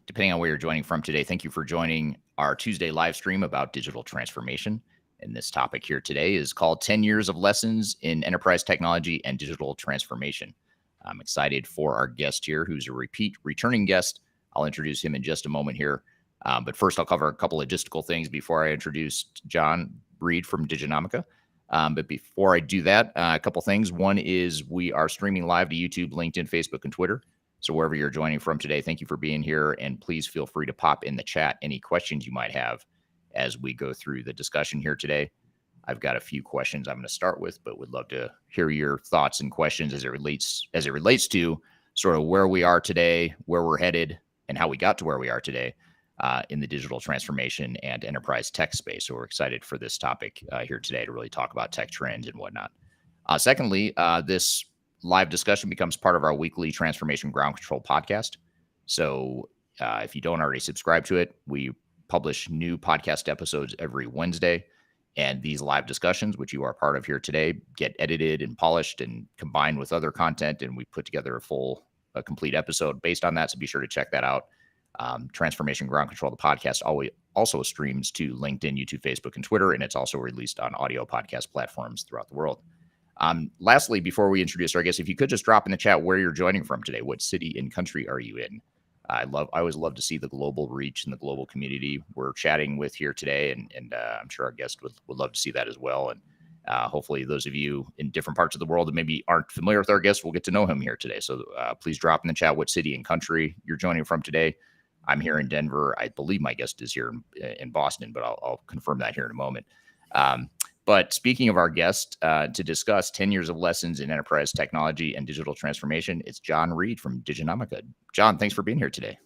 depending on where you're joining from today. Thank you for joining our Tuesday live stream about digital transformation. And this topic here today is called 10 Years of Lessons in Enterprise Technology and Digital Transformation. I'm excited for our guest here, who's a returning guest. I'll introduce him in just a moment here. But first, I'll cover a couple of logistical things before I introduce Jon Reed from Diginomica. But before I do that, a couple things. One is we are streaming live to YouTube, LinkedIn, Facebook, and Twitter. So wherever you're joining from today, thank you for being here. And please feel free to pop in the chat any questions you might have as we go through the discussion here today. I've got a few questions I'm going to start with, but would love to hear your thoughts and questions as it relates to sort of where we are today, where we're headed, and how we got to where we are today in the digital transformation and enterprise tech space. So we're excited for this topic here today to really talk about tech trends and whatnot. Secondly, this live discussion becomes part of our weekly Transformation Ground Control podcast. So if you don't already subscribe to it, we publish new podcast episodes every Wednesday. And these live discussions, which you are part of here today, get edited and polished and combined with other content. And we put together a complete episode based on that. So be sure to check that out. Transformation Ground Control, the podcast, also streams to LinkedIn, YouTube, Facebook, and Twitter. And it's also released on audio podcast platforms throughout the world. Lastly, before we introduce our guest, if you could just drop in the chat where you're joining from today, what city and country are you in? I always love to see the global reach and the global community we're chatting with here today, and I'm sure our guest would love to see that as well. And hopefully, those of you in different parts of the world that maybe aren't familiar with our guest will get to know him here today. So please drop in the chat what city and country you're joining from today. I'm here in Denver. I believe my guest is here in Boston, but I'll confirm that here in a moment. But speaking of our guest, to discuss 10 years of lessons in enterprise technology and digital transformation, it's Jon Reed from Diginomica. Jon, thanks for being here today.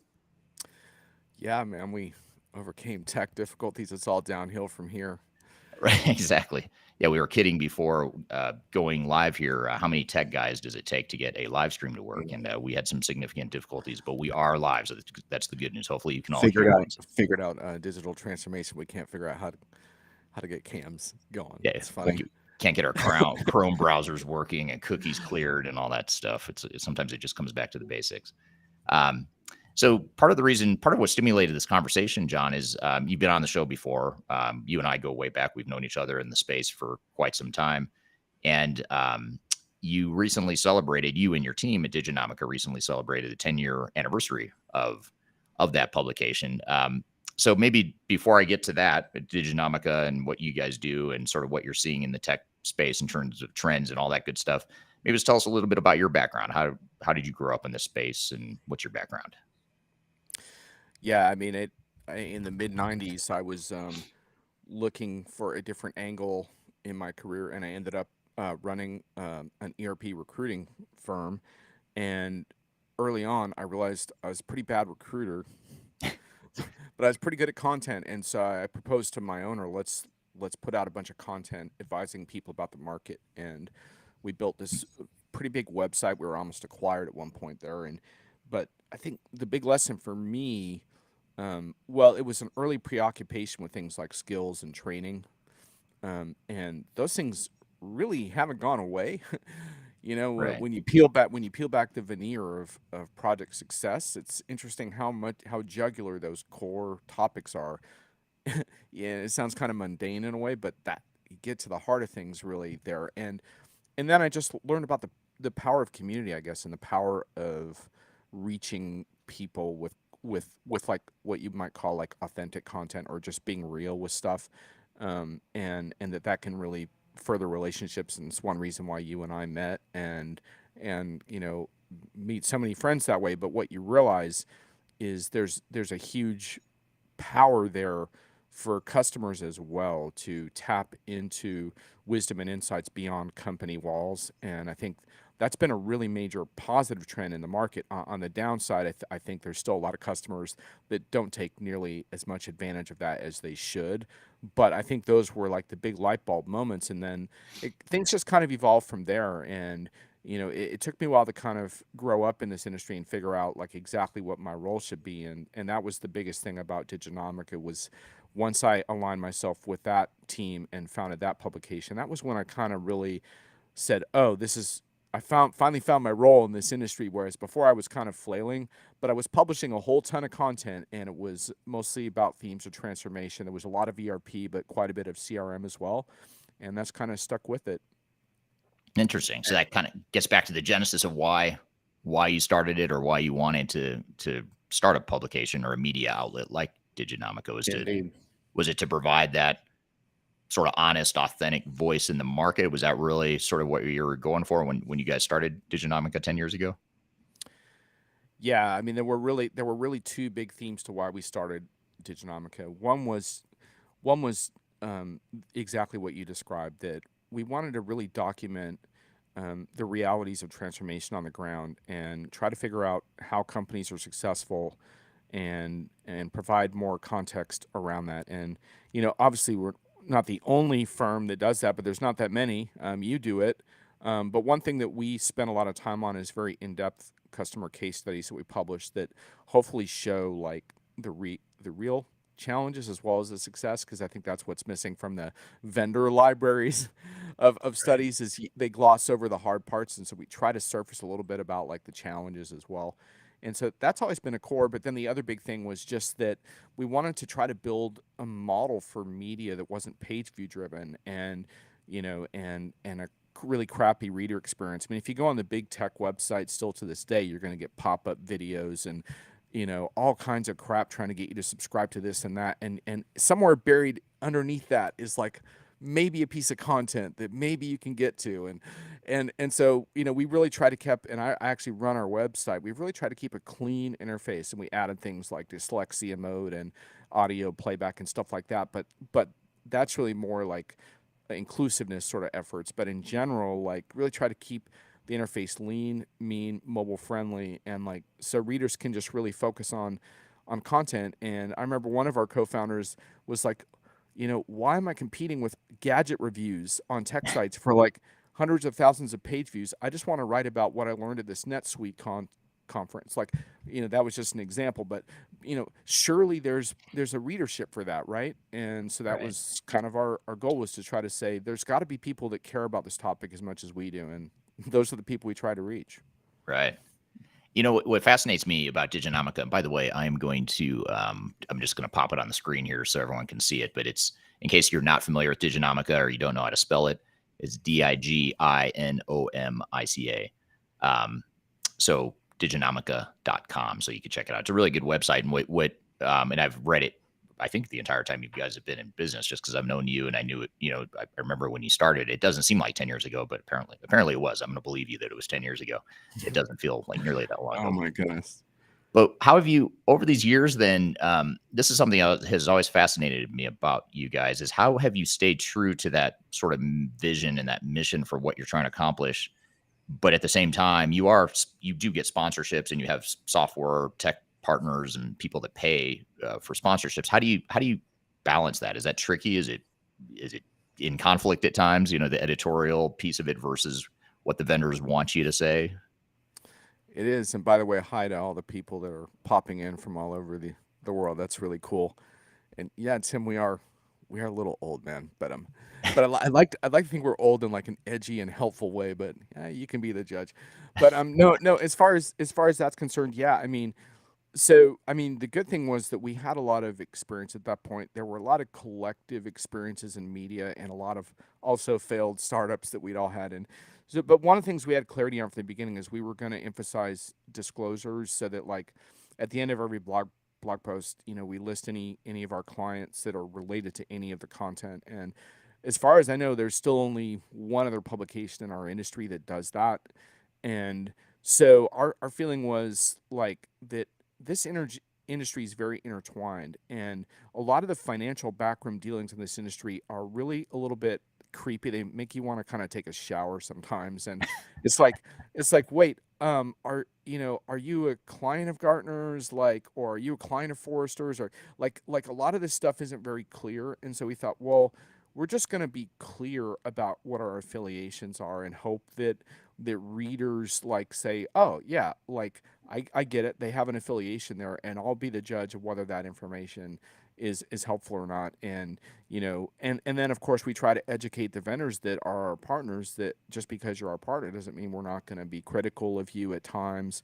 Yeah, man, we overcame tech difficulties. It's all downhill from here. Right, exactly. Yeah, we were kidding before going live here. How many tech guys does it take to get a live stream to work? And we had some significant difficulties, but we are live, so that's the good news. Hopefully, you can all Figured hear out us. figured out digital transformation. We can't figure out how to get cams going. Yeah, It's funny. can't get our Chrome browsers working and cookies cleared and all that stuff. Sometimes it just comes back to the basics. Um, so part of what stimulated this conversation, Jon, is you've been on the show before. You and I go way back. We've known each other in the space for quite some time, and you and your team at Diginomica recently celebrated the 10-year anniversary of that publication. So maybe before I get to that, Diginomica and what you guys do and sort of what you're seeing in the tech space in terms of trends and all that good stuff, maybe just tell us a little bit about your background. How did you grow up in this space and what's your background? Yeah, I mean, in the mid '90s, I was looking for a different angle in my career, and I ended up running an ERP recruiting firm. And early on, I realized I was a pretty bad recruiter, but I was pretty good at content, and so I proposed to my owner, let's put out a bunch of content advising people about the market, and we built this pretty big website. We were almost acquired at one point there, but I think the big lesson for me, well, it was an early preoccupation with things like skills and training, and those things really haven't gone away. Right. When you peel back the veneer of project success, it's interesting how jugular those core topics are. Yeah, it sounds kind of mundane in a way, but that you get to the heart of things really there. And then I just learned about the power of community, I guess, and the power of reaching people with like what you might call like authentic content or just being real with stuff, and that can really further relationships. And it's one reason why you and I met, and meet so many friends that way. But what you realize is there's a huge power there for customers as well to tap into wisdom and insights beyond company walls. And I think that's been a really major positive trend in the market. On the downside, I think there's still a lot of customers that don't take nearly as much advantage of that as they should. But I think those were like the big light bulb moments. And then things just kind of evolved from there. And it took me a while to kind of grow up in this industry and figure out like exactly what my role should be. And that was the biggest thing about Diginomica was once I aligned myself with that team and founded that publication, that was when I kind of really said, oh, finally found my role in this industry, whereas before I was kind of flailing, but I was publishing a whole ton of content, and it was mostly about themes of transformation. There was a lot of ERP, but quite a bit of CRM as well, and that's kind of stuck with it. Interesting. So that kind of gets back to the genesis of why you started it or why you wanted to start a publication or a media outlet like Diginomica. Indeed. Was it to provide that sort of honest, authentic voice in the market? Was that really sort of what you were going for when you guys started Diginomica 10 years ago? Yeah, I mean there were really two big themes to why we started Diginomica. One was exactly what you described, that we wanted to really document the realities of transformation on the ground and try to figure out how companies are successful and provide more context around that. And obviously we're not the only firm that does that, but there's not that many. You do it, but one thing that we spend a lot of time on is very in-depth customer case studies that we publish that hopefully show like the real challenges as well as the success, because I think that's what's missing from the vendor libraries of Right. studies is they gloss over the hard parts, and so we try to surface a little bit about like the challenges as well. And so that's always been a core. But then the other big thing was just that we wanted to try to build a model for media that wasn't page view driven and and a really crappy reader experience. I mean, if you go on the big tech websites still to this day, you're going to get pop-up videos and all kinds of crap trying to get you to subscribe to this and that, and somewhere buried underneath that is like maybe a piece of content that maybe you can get to. And so we really try to keep, and I actually run our website, we've really tried to keep a clean interface, and we added things like dyslexia mode and audio playback and stuff like that, but that's really more like inclusiveness sort of efforts. But in general, like really try to keep the interface lean, mean, mobile friendly, and like so readers can just really focus on content. And I remember one of our co-founders was like, why am I competing with gadget reviews on tech sites for like hundreds of thousands of page views? I just want to write about what I learned at this NetSuite conference. Like, that was just an example, but surely there's a readership for that, right? And so that Right. was kind of our goal, was to try to say there's got to be people that care about this topic as much as we do, and those are the people we try to reach. Right. What fascinates me about Diginomica, and by the way, I'm just going to pop it on the screen here so everyone can see it, but it's in case you're not familiar with Diginomica or you don't know how to spell it, it's Diginomica. So diginomica.com. So you can check it out. It's a really good website. And and I've read it, I think the entire time you guys have been in business, just because I've known you and I knew it, I remember when you started. It doesn't seem like 10 years ago, but apparently it was. I'm going to believe you that it was 10 years ago. It doesn't feel like nearly that long Oh ago. my goodness. But how have you, over these years, then, this is something that has always fascinated me about you guys, is how have you stayed true to that sort of vision and that mission for what you're trying to accomplish? But at the same time, you do get sponsorships and you have software tech partners and people that pay for sponsorships. How do you balance that? Is that tricky? Is it in conflict at times? The editorial piece of it versus what the vendors want you to say. It is. And by the way, hi to all the people that are popping in from all over the world. That's really cool. And yeah, Tim, we are a little old, man, but I like to think we're old in like an edgy and helpful way, but you can be the judge. But no, as far as that's concerned, yeah, I mean, so I mean, the good thing was that we had a lot of experience at that point. There were a lot of collective experiences in media and a lot of also failed startups that we'd all had. And so, but one of the things we had clarity on from the beginning is we were going to emphasize disclosures, so that like at the end of every blog post, we list any of our clients that are related to any of the content. And as far as I know, there's still only one other publication in our industry that does that. And so our feeling was like that this industry is very intertwined, and a lot of the financial backroom dealings in this industry are really a little bit creepy. They make you want to kind of take a shower sometimes, and it's like wait, are you a client of Gartner's, like, or are you a client of Forrester's, or like a lot of this stuff isn't very clear. And so we thought, well, we're just going to be clear about what our affiliations are and hope that readers like say, oh yeah, like I get it. They have an affiliation there, and I'll be the judge of whether that information is helpful or not. And and then of course we try to educate the vendors that are our partners that just because you're our partner doesn't mean we're not going to be critical of you at times.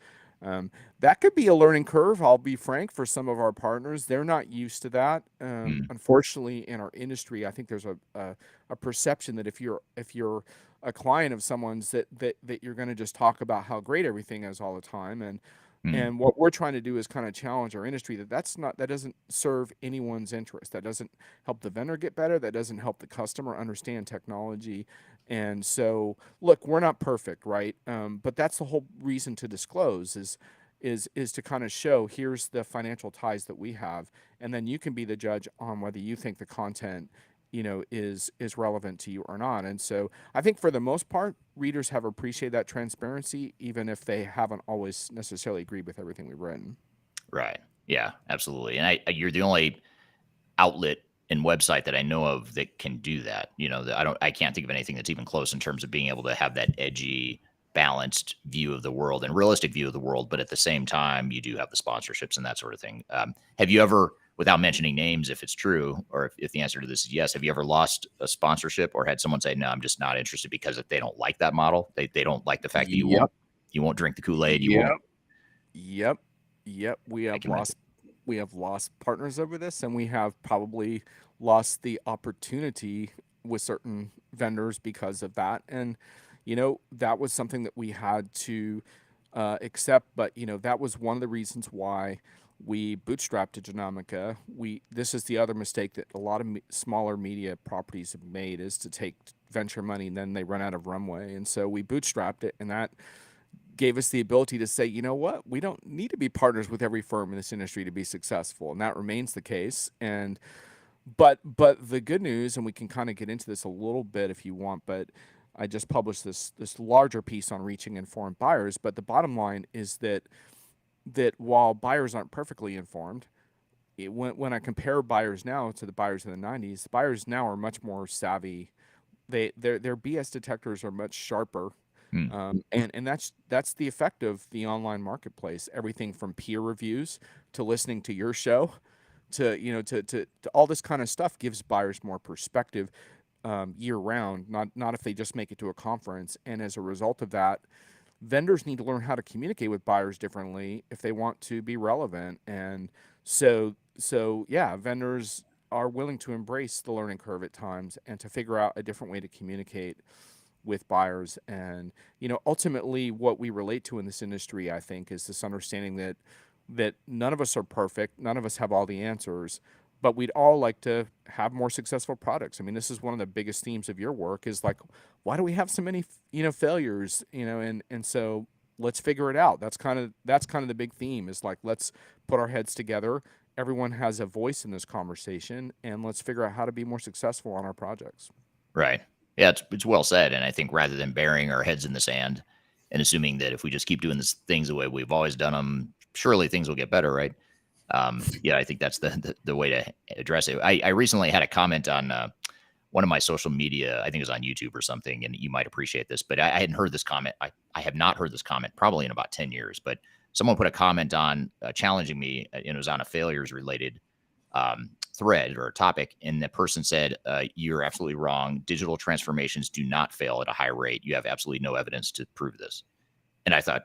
That could be a learning curve. I'll be frank, for some of our partners, they're not used to that. Mm, Unfortunately, in our industry, I think there's a perception that if you're a client of someone's that you're going to just talk about how great everything is all the time. mm, And what we're trying to do is kind of challenge our industry that doesn't serve anyone's interest. That doesn't help the vendor get better. That doesn't help the customer understand technology. And so, look, we're not perfect, right? But that's the whole reason to disclose is to kind of show here's the financial ties that we have, and then you can be the judge on whether you think the content is relevant to you or not. And so I think for the most part, readers have appreciated that transparency, even if they haven't always necessarily agreed with everything we've written. right. Yeah, absolutely. And you're the only outlet and website that I know of that can do that. I can't think of anything that's even close in terms of being able to have that edgy, balanced view of the world and realistic view of the world, but at the same time, you do have the sponsorships and that sort of thing. Have you ever, without mentioning names, if it's true, or if the answer to this is yes, have you ever lost a sponsorship or had someone say, "No, I'm just not interested," because if they don't like that model, they don't like the fact that Yep. you won't drink the Kool-Aid, you won't. Yep. Yep. Yep. I can imagine. We have lost partners over this, and we have probably lost the opportunity with certain vendors because of that. And that was something that we had to accept. But that was one of the reasons why we bootstrapped diginomica. This is the other mistake that a lot of smaller media properties have made, is to take venture money and then they run out of runway. And so we bootstrapped it, and that gave us the ability to say, you know what, we don't need to be partners with every firm in this industry to be successful, and that remains the case. And but the good news, and we can kind of get into this a little bit if you want, but I just published this larger piece on reaching informed buyers. But the bottom line is that while buyers aren't perfectly informed, when I compare buyers now to the buyers in the 90s, the buyers now are much more savvy. Their BS detectors are much sharper. Hmm. And that's the effect of the online marketplace. Everything from peer reviews to listening to your show to to all this kind of stuff gives buyers more perspective year round. Not if they just make it to a conference. And as a result of that, vendors need to learn how to communicate with buyers differently if they want to be relevant. And so yeah, vendors are willing to embrace the learning curve at times and to figure out a different way to communicate with buyers. And ultimately what we relate to in this industry, I think, is this understanding that none of us are perfect, none of us have all the answers, but we'd all like to have more successful products. I mean, this is one of the biggest themes of your work, is like, why do we have so many failures? And so let's figure it out. That's kind of the big theme, is like, let's put our heads together. Everyone has a voice in this conversation, and let's figure out how to be more successful on our projects. Right. Yeah, it's well said. And I think rather than burying our heads in the sand and assuming that if we just keep doing these things the way we've always done them, surely things will get better, right? Yeah, I think that's the way to address it. I recently had a comment on one of my social media, I think it was on YouTube or something, and you might appreciate this, but I hadn't heard this comment. I have not heard this comment probably in about 10 years, but someone put a comment on challenging me, and it was on a failures related thread or topic, and the person said, "You're absolutely wrong. Digital transformations do not fail at a high rate. You have absolutely no evidence to prove this." And I thought,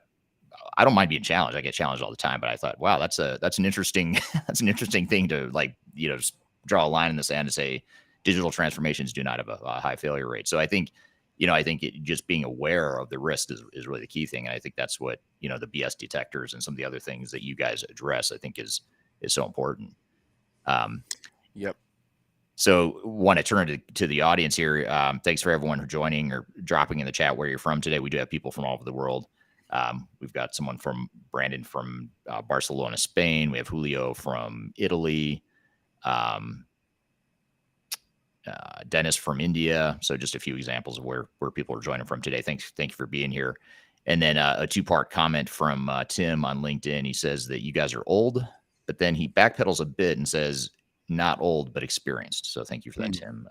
I don't mind being challenged. I get challenged all the time, but I thought, wow, that's an interesting that's an interesting thing to, like, just draw a line in the sand and say digital transformations do not have a high failure rate. So I think just being aware of the risk is really the key thing, and I think that's what the BS detectors and some of the other things that you guys address, I think is so important. Um, Yep. So want to turn to the audience here. Thanks for everyone for joining or dropping in the chat where you're from today. We do have people from all over the world. We've got someone from Brandon from Barcelona, Spain. We have Julio from Italy. Um, Dennis from India. So just a few examples of where people are joining from today. Thank you for being here. And then a two-part comment from Tim on LinkedIn. He says that you guys are old, but then he backpedals a bit and says not old, but experienced. So thank you for that, Tim.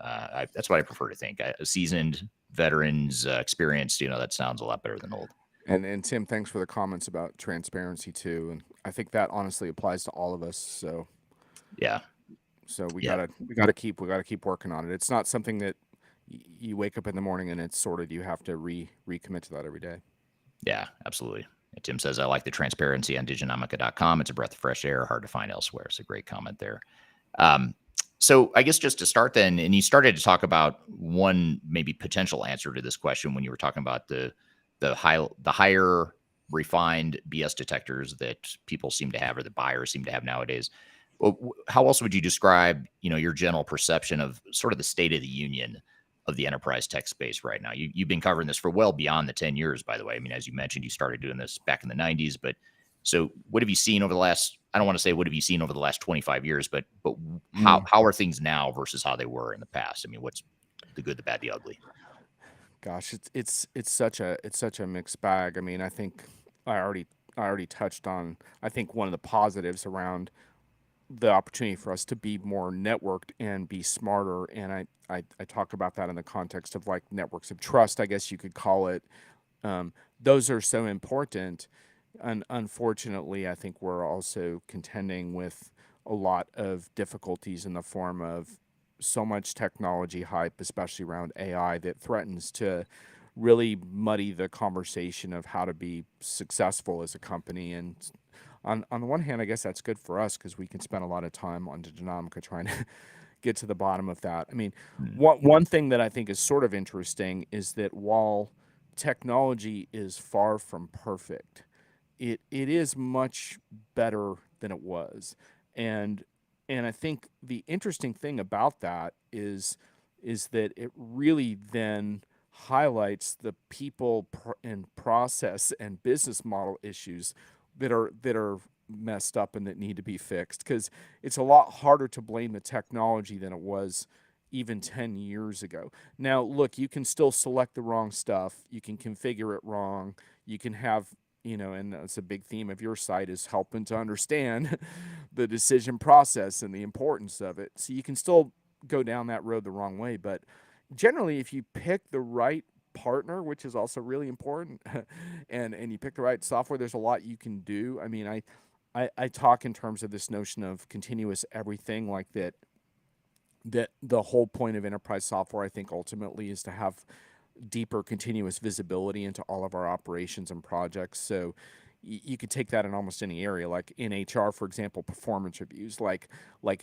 That's what I prefer to think. Seasoned veterans, experienced, that sounds a lot better than old. And Tim, thanks for the comments about transparency too. And I think that honestly applies to all of us. Yeah. So Yeah. we gotta keep working on it. It's not something that you wake up in the morning and it's sorted. You have to recommit to that every day. Yeah, absolutely. And Tim says, I like the transparency on diginomica.com. It's a breath of fresh air, hard to find elsewhere. It's a great comment there. Um, so I guess just to start then, and you started to talk about one maybe potential answer to this question when you were talking about the higher refined BS detectors that people seem to have or the buyers seem to have nowadays. Well, how else would you describe, your general perception of sort of the state of the union of the enterprise tech space right now? You've been covering this for well beyond the 10 years, by the way. I mean, as you mentioned, you started doing this back in the 90s, but so what have you seen over the last, I don't want to say what have you seen over the last 25 years, but Mm. how are things now versus how they were in the past? I mean, what's the good, the bad, the ugly? Gosh, it's such a mixed bag. I mean, I think I already I already touched on. I think one of the positives around the opportunity for us to be more networked and be smarter. And I talk about that in the context of like networks of trust, I guess you could call it. Um, those are so important. And unfortunately, I think we're also contending with a lot of difficulties in the form of so much technology hype, especially around AI, that threatens to really muddy the conversation of how to be successful as a company. And on the one hand, I guess that's good for us because we can spend a lot of time on Diginomica trying to get to the bottom of that. I mean, Mm, one thing that I think is sort of interesting is that while technology is far from perfect, it is much better than it was. And and I think the interesting thing about that is that it really then highlights the people and process and business model issues that are messed up and that need to be fixed, because it's a lot harder to blame the technology than it was even 10 years ago. Now, look, you can still select the wrong stuff, you can configure it wrong, you can have, and that's a big theme of your site, is helping to understand the decision process and the importance of it. So you can still go down that road the wrong way, but generally, if you pick the right partner, which is also really important, and you pick the right software, there's a lot you can do. I mean, I talk in terms of this notion of continuous everything, like that the whole point of enterprise software, I think, ultimately is to have deeper continuous visibility into all of our operations and projects. So you could take that in almost any area, like in HR, for example, performance reviews. Like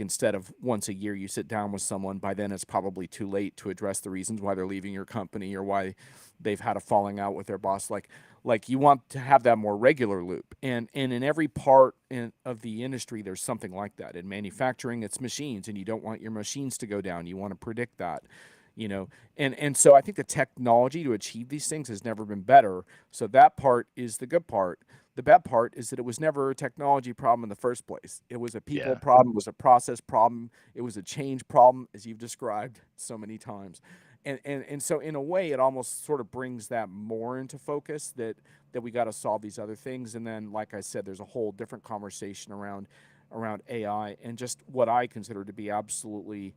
instead of once a year you sit down with someone, by then it's probably too late to address the reasons why they're leaving your company or why they've had a falling out with their boss. Like you want to have that more regular loop. And in every part of the industry, there's something like that. In manufacturing, it's machines, and you don't want your machines to go down. You want to predict that, you know and so I think the technology to achieve these things has never been better. So that part is the good part. The bad part is that it was never a technology problem in the first place. It was a people yeah. problem, it was a process problem, it was a change problem, as you've described so many times. And so in a way it almost sort of brings that more into focus, that we got to solve these other things. And then, like I said, there's a whole different conversation around AI and just what I consider to be absolutely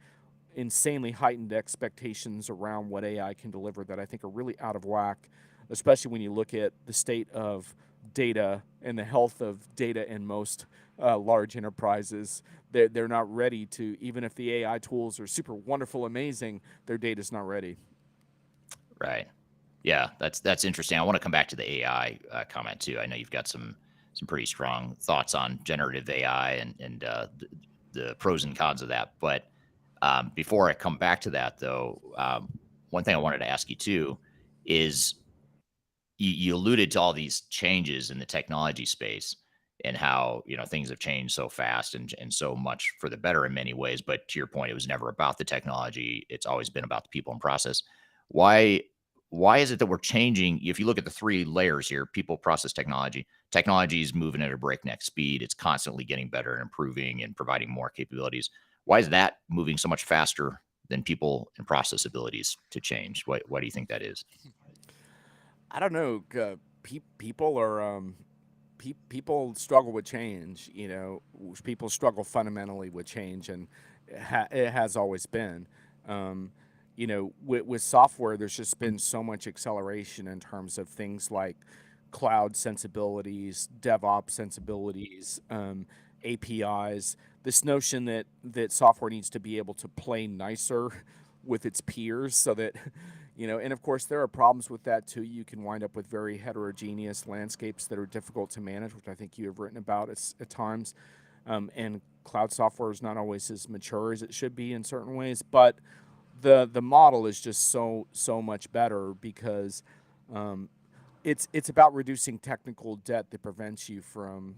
insanely heightened expectations around what AI can deliver that I think are really out of whack, especially when you look at the state of data and the health of data in most large enterprises. They're not ready to, even if the AI tools are super wonderful, amazing, their data's not ready. Right. Yeah, that's interesting. I want to come back to the AI comment too. I know you've got some pretty strong thoughts on generative AI and the pros and cons of that. But before I come back to that, though, one thing I wanted to ask you too is you alluded to all these changes in the technology space and how things have changed so fast and so much for the better in many ways. But to your point, it was never about the technology. It's always been about the people and process. Why why is it that we're changing? If you look at the three layers here, people, process, technology, technology is moving at a breakneck speed. It's constantly getting better and improving and providing more capabilities. Why is that moving so much faster than people and process abilities to change? Why do you think that is? I don't know. People are people struggle with change. People struggle fundamentally with change, and it has always been. Um, with software, there's just been so much acceleration in terms of things like cloud sensibilities, DevOps sensibilities, APIs. This notion that software needs to be able to play nicer with its peers, so that and of course there are problems with that too. You can wind up with very heterogeneous landscapes that are difficult to manage, which I think you have written about at times. And cloud software is not always as mature as it should be in certain ways, but the model is just so much better because um, it's about reducing technical debt that prevents you from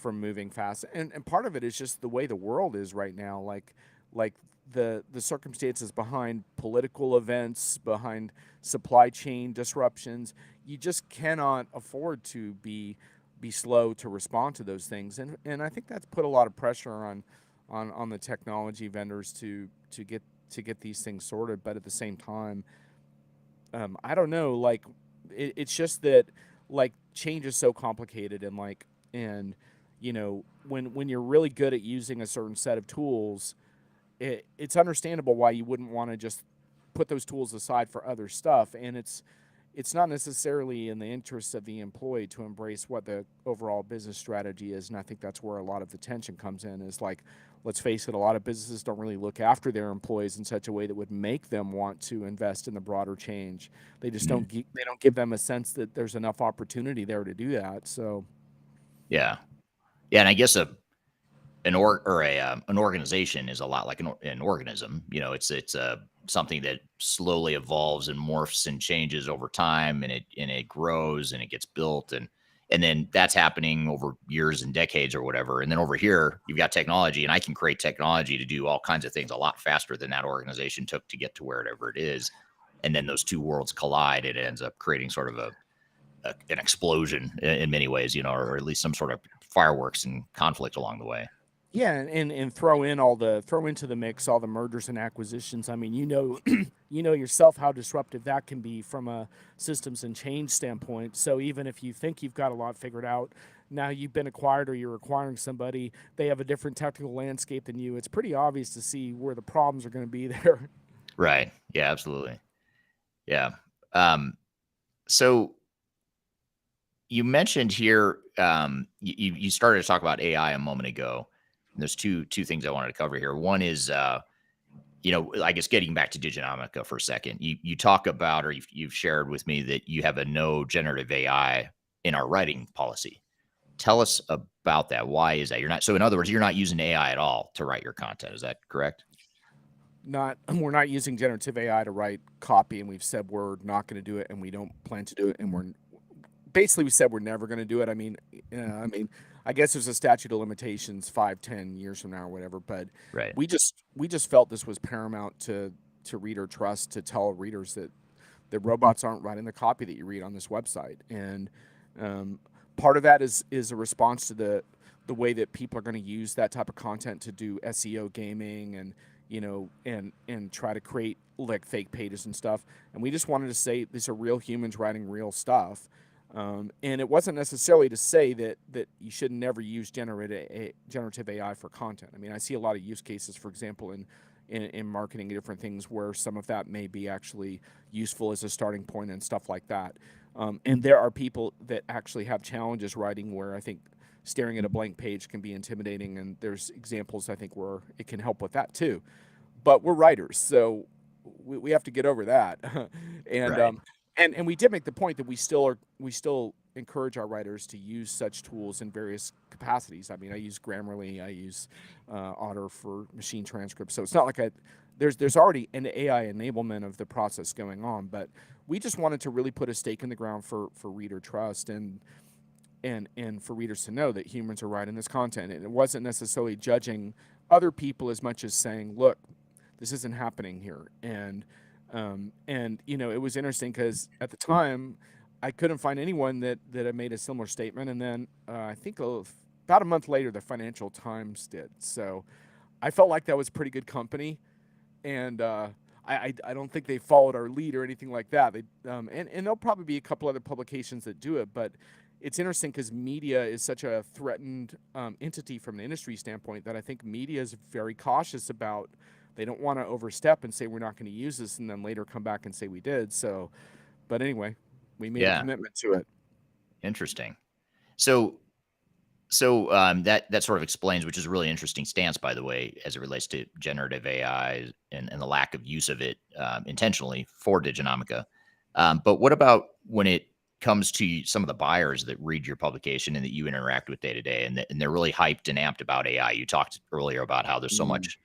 moving fast. And part of it is just the way the world is right now. Like the circumstances behind political events, behind supply chain disruptions. You just cannot afford to be slow to respond to those things. And I think that's put a lot of pressure on the technology vendors to get these things sorted. But at the same time, I don't know, like it's just that like change is so complicated, and when you're really good at using a certain set of tools, it's understandable why you wouldn't want to just put those tools aside for other stuff. And it's not necessarily in the interests of the employee to embrace what the overall business strategy is. And I think that's where a lot of the tension comes in, is like, let's face it, a lot of businesses don't really look after their employees in such a way that would make them want to invest in the broader change. They just Mhm. they don't give them a sense that there's enough opportunity there to do that. So Yeah. Yeah, and I guess an organization is a lot like an organism. It's something that slowly evolves and morphs and changes over time, and it grows and it gets built, and then that's happening over years and decades or whatever. And then over here, you've got technology, and I can create technology to do all kinds of things a lot faster than that organization took to get to wherever it is. And then those two worlds collide. It ends up creating sort of an explosion in many ways, or at least some sort of fireworks and conflict along the way. yeah, and throw into the mix all the mergers and acquisitions. I mean, you know yourself how disruptive that can be from a systems and change standpoint. So even if you think you've got a lot figured out, now you've been acquired or you're acquiring somebody, they have a different technical landscape than you. It's pretty obvious to see where the problems are going to be there. Right. Yeah, absolutely. Yeah. Um, so you mentioned here, you started to talk about AI a moment ago. And there's two things I wanted to cover here. One is, I guess getting back to diginomica for a second. You talk about, or you've shared with me that you have a no generative AI in our writing policy. Tell us about that. Why is that? You're not, so in other words, you're not using AI at all to write your content. Is that correct? Not We're not using generative AI to write copy, and we've said we're not going to do it, and we don't plan to do it, and we said we're never going to do it. I guess there's a statute of limitations 5, 10 years from now or whatever, but Right. we just felt this was paramount to reader trust, to tell readers that robots aren't writing the copy that you read on this website. And um, part of that is a response to the way that people are going to use that type of content to do SEO gaming, and and try to create like fake pages and stuff. And we just wanted to say these are real humans writing real stuff. And it wasn't necessarily to say that you should never use generative AI for content. I mean, I see a lot of use cases, for example, in marketing and different things, where some of that may be actually useful as a starting point and stuff like that. And there are people that actually have challenges writing, where I think staring at a blank page can be intimidating, and there's examples I think where it can help with that too. But we're writers, so we have to get over that. and Right. um, and we did make the point that we still encourage our writers to use such tools in various capacities. I mean, I use Grammarly, I use Otter for machine transcripts, so it's not like there's already an AI enablement of the process going on. But we just wanted to really put a stake in the ground for reader trust, and for readers to know that humans are writing this content. And it wasn't necessarily judging other people as much as saying, look, this isn't happening here. And it was interesting because at the time I couldn't find anyone that had made a similar statement. And then I think about a month later, the Financial Times did. So I felt like that was pretty good company. And I don't think they followed our lead or anything like that. And there'll probably be a couple other publications that do it. But it's interesting because media is such a threatened entity from the industry standpoint, that I think media is very cautious about. They don't want to overstep and say we're not going to use this, and then later come back and say we did. So, but anyway, we made a Yeah. commitment to it. Interesting. So that sort of explains, which is a really interesting stance, by the way, as it relates to generative AI and the lack of use of it intentionally for diginomica. But what about when it comes to some of the buyers that read your publication and that you interact with day to day, and they're really hyped and amped about AI? You talked earlier about how there's so Mm. much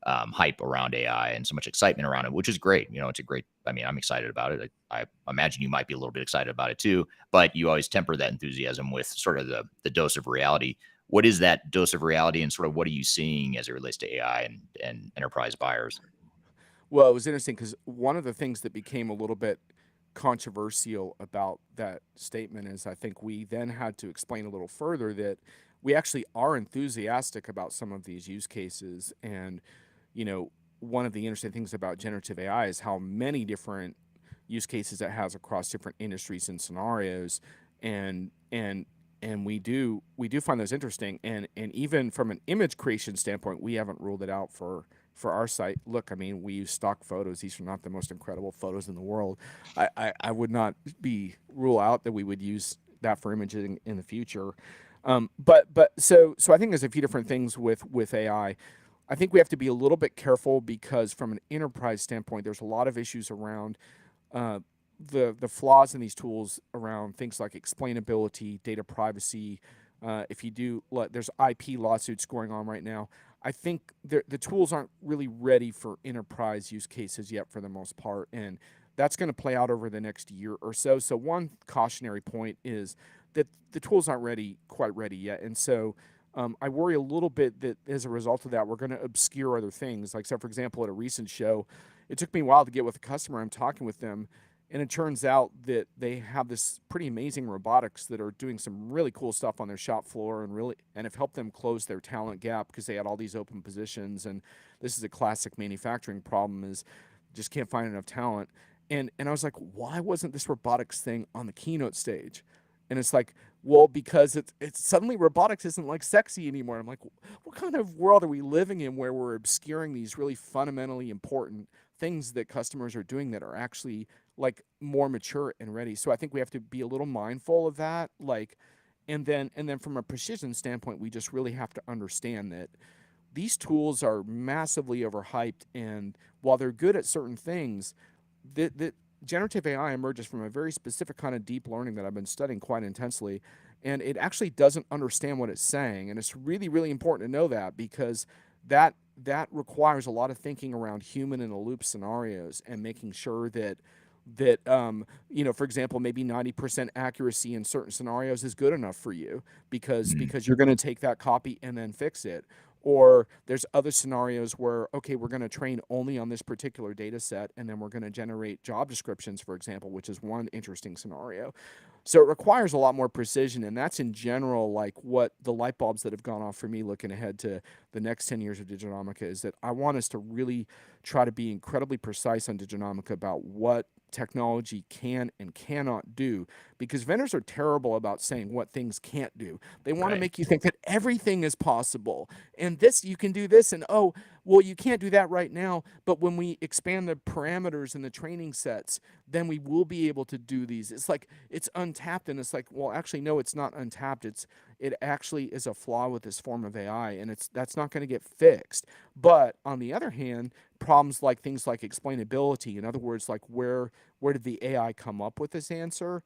hype around AI and so much excitement around it, which is great. You know, it's a great. I mean, I'm excited about it. I imagine you might be a little bit excited about it too, but you always temper that enthusiasm with sort of the dose of reality. What is that dose of reality, and sort of what are you seeing as it relates to AI and enterprise buyers? Well, it was interesting because one of the things that became a little bit controversial about that statement is I think we then had to explain a little further that we actually are enthusiastic about some of these use cases. And, you know, one of the interesting things about generative AI is how many different use cases it has across different industries and scenarios. And we do find those interesting. And even from an image creation standpoint, we haven't ruled it out for our site. Look, I mean, we use stock photos. These are not the most incredible photos in the world. I would not be rule out that we would use that for imaging in the future. But so I think there's a few different things with AI. I think we have to be a little bit careful because from an enterprise standpoint, there's a lot of issues around uh, the flaws in these tools around things like explainability, data privacy. If you do, there's IP lawsuits going on right now. I think the tools aren't really ready for enterprise use cases yet, for the most part, and that's going to play out over the next year or so. So one cautionary point is that the tools aren't quite ready yet, and so I worry a little bit that as a result of that, we're going to obscure other things. Like, so for example, at a recent show, it took me a while to get with a customer. I'm talking with them, and it turns out that they have this pretty amazing robotics that are doing some really cool stuff on their shop floor and have helped them close their talent gap because they had all these open positions. And this is a classic manufacturing problem: is just can't find enough talent. And I was like, why wasn't this robotics thing on the keynote stage? And it's like, well, because it's suddenly robotics isn't like sexy anymore. I'm like, what kind of world are we living in where we're obscuring these really fundamentally important things that customers are doing that are actually like more mature and ready? So I think we have to be a little mindful of that. Like, and then from a precision standpoint, we just really have to understand that these tools are massively overhyped, and while they're good at certain things, that generative AI emerges from a very specific kind of deep learning that I've been studying quite intensely, and it actually doesn't understand what it's saying, and it's really really important to know that because that requires a lot of thinking around human in the loop scenarios and making sure that for example, maybe 90% accuracy in certain scenarios is good enough for you because Mm, because you're going to take that copy and then fix it. Or there's other scenarios where, okay, we're going to train only on this particular data set, and then we're going to generate job descriptions, for example, which is one interesting scenario. So it requires a lot more precision, and that's in general like what the light bulbs that have gone off for me looking ahead to the next 10 years of diginomica is that I want us to really try to be incredibly precise on diginomica about what technology can and cannot do, because vendors are terrible about saying what things can't do. They want to right. make you think that everything is possible and this you can do this, and oh, well, you can't do that right now, but when we expand the parameters and the training sets, then we will be able to do these. It's like it's untapped, and it's like, well, actually no, it's not untapped. It actually is a flaw with this form of AI, and that's not going to get fixed. But on the other hand, problems like things like explainability, in other words, like where did the AI come up with this answer?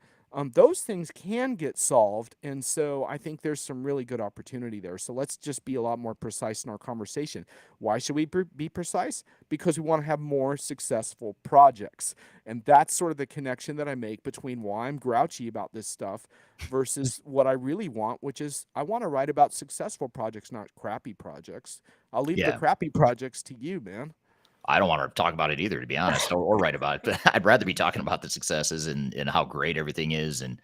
Those things can get solved, and so I think there's some really good opportunity there. So let's just be a lot more precise in our conversation. Why should we be precise? Because we want to have more successful projects, and that's sort of the connection that I make between why I'm grouchy about this stuff versus what I really want, which is I want to write about successful projects, not crappy projects. I'll leave the Yeah. crappy projects to you, man. I don't want to talk about it either, to be honest, or write about it. But I'd rather be talking about the successes and how great everything is, and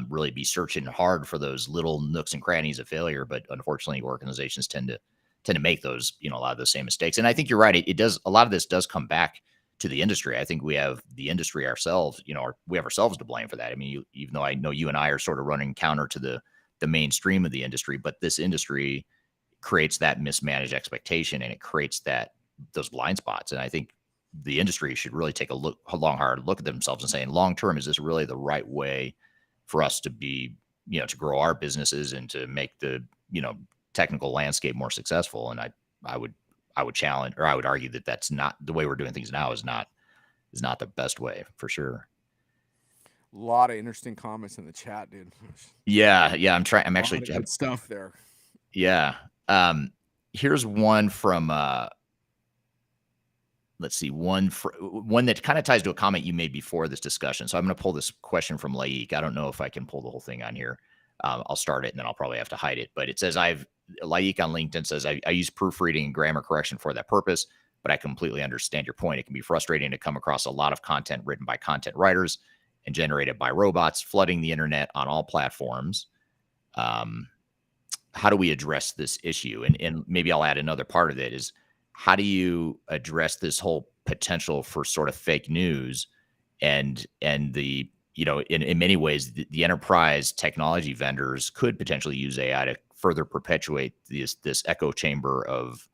really be searching hard for those little nooks and crannies of failure. But unfortunately, organizations tend to make those, a lot of those same mistakes. And I think you're right. It does. A lot of this does come back to the industry. I think we have the industry ourselves. We have ourselves to blame for that. I mean, even though I know you and I are sort of running counter to the mainstream of the industry, but this industry creates that mismanaged expectation, and it creates those blind spots. And I think the industry should really take a long, hard look at themselves and saying, long term, is this really the right way for us to be to grow our businesses and to make the, technical landscape more successful. And I would, I would challenge, or I would argue that that's not the way we're doing things now is not the best way for sure. A lot of interesting comments in the chat, dude. Yeah. Yeah. I'm A actually, lot of good stuff there. yeah. Here's one from, let's see, one that kind of ties to a comment you made before this discussion. So I'm going to pull this question from Laik. I don't know if I can pull the whole thing on here. I'll start it and then I'll probably have to hide it. But it says Laik on LinkedIn says I use proofreading and grammar correction for that purpose, but I completely understand your point. It can be frustrating to come across a lot of content written by content writers and generated by robots, flooding the internet on all platforms. How do we address this issue? And maybe I'll add another part of it is, how do you address this whole potential for sort of fake news and the, in many ways, the enterprise technology vendors could potentially use AI to further perpetuate this echo chamber of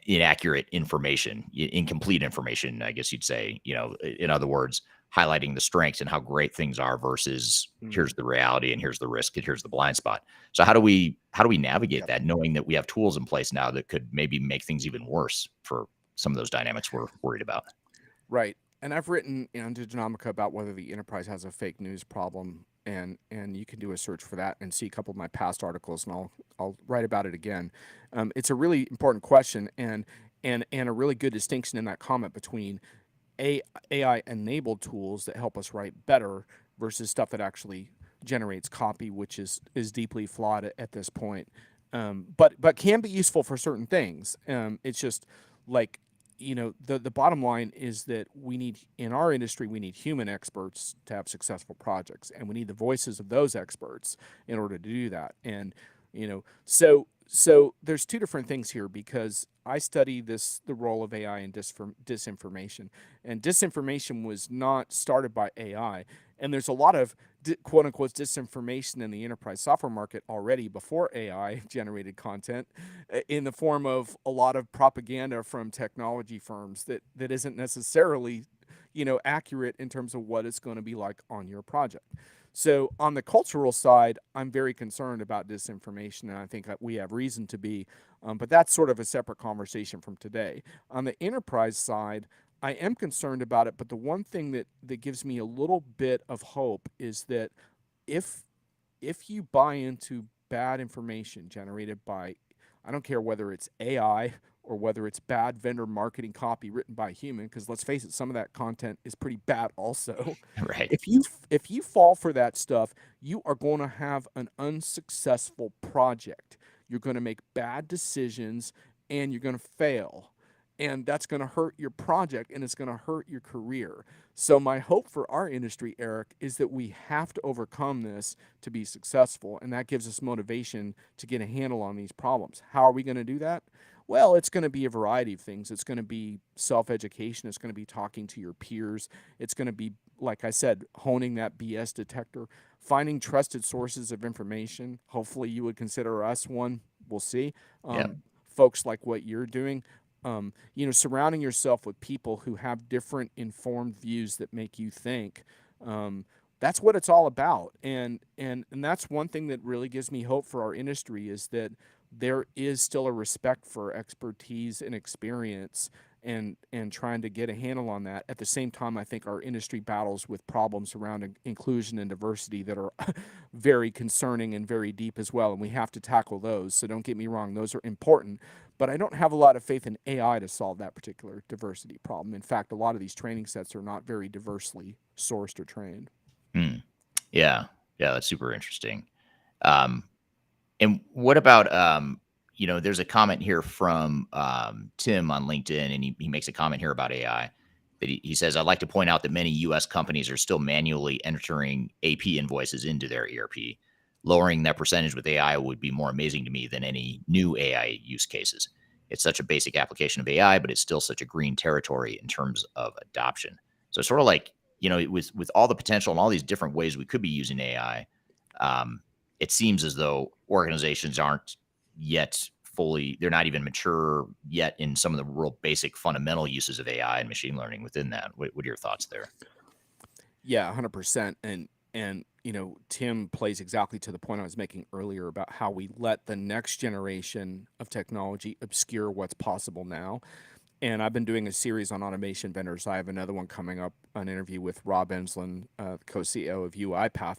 inaccurate information, incomplete information, I guess you'd say, in other words, highlighting the strengths and how great things are versus here's the reality and here's the risk and here's the blind spot. So how do we navigate that, knowing that we have tools in place now that could maybe make things even worse for some of those dynamics we're worried about? Right. And I've written in Diginomica about whether the enterprise has a fake news problem, and you can do a search for that and see a couple of my past articles, and I'll write about it again. It's a really important question, and a really good distinction in that comment between AI enabled tools that help us write better versus stuff that actually generates copy, which is deeply flawed at this point. But can be useful for certain things. It's just like, the bottom line is that in our industry, we need human experts to have successful projects, and we need the voices of those experts in order to do that. And, so there's two different things here, because I study the role of AI in disinformation, and disinformation was not started by AI. And there's a lot of quote unquote disinformation in the enterprise software market already before AI generated content, in the form of a lot of propaganda from technology firms that isn't necessarily, accurate in terms of what it's going to be like on your project. So on the cultural side, I'm very concerned about disinformation, and I think that we have reason to be, but that's sort of a separate conversation from today. On the enterprise side, I am concerned about it, but the one thing that gives me a little bit of hope is that if you buy into bad information generated by, I don't care whether it's AI or whether it's bad vendor marketing copy written by a human, because let's face it, some of that content is pretty bad also. Right. If you fall for that stuff, you are going to have an unsuccessful project. You're going to make bad decisions and you're going to fail. And that's going to hurt your project and it's going to hurt your career. So my hope for our industry, Eric, is that we have to overcome this to be successful. And that gives us motivation to get a handle on these problems. How are we going to do that? Well, it's going to be a variety of things. It's going to be self-education. It's going to be talking to your peers. It's going to be, like I said, honing that BS detector, finding trusted sources of information. Hopefully you would consider us one. We'll see. Folks like what you're doing. Surrounding yourself with people who have different informed views that make you think. That's what it's all about. And that's one thing that really gives me hope for our industry, is that there is still a respect for expertise and experience, and trying to get a handle on that. At the same time, I think our industry battles with problems around inclusion and diversity that are very concerning and very deep as well, and we have to tackle those. So don't get me wrong, those are important, but I don't have a lot of faith in AI to solve that particular diversity problem. In fact, a lot of these training sets are not very diversely sourced or trained. Yeah, that's super interesting. And what about, there's a comment here from Tim on LinkedIn, and he makes a comment here about AI. That he says, I'd like to point out that many U.S. companies are still manually entering AP invoices into their ERP. Lowering that percentage with AI would be more amazing to me than any new AI use cases. It's such a basic application of AI, but it's still such a green territory in terms of adoption. So it's sort of like, with all the potential and all these different ways we could be using AI, it seems as though organizations aren't yet they're not even mature yet in some of the real basic fundamental uses of AI and machine learning within that. What are your thoughts there? Yeah, 100%. And And Tim plays exactly to the point I was making earlier about how we let the next generation of technology obscure what's possible now. And I've been doing a series on automation vendors. I have another one coming up, an interview with Rob Enslin, co-CEO of UiPath.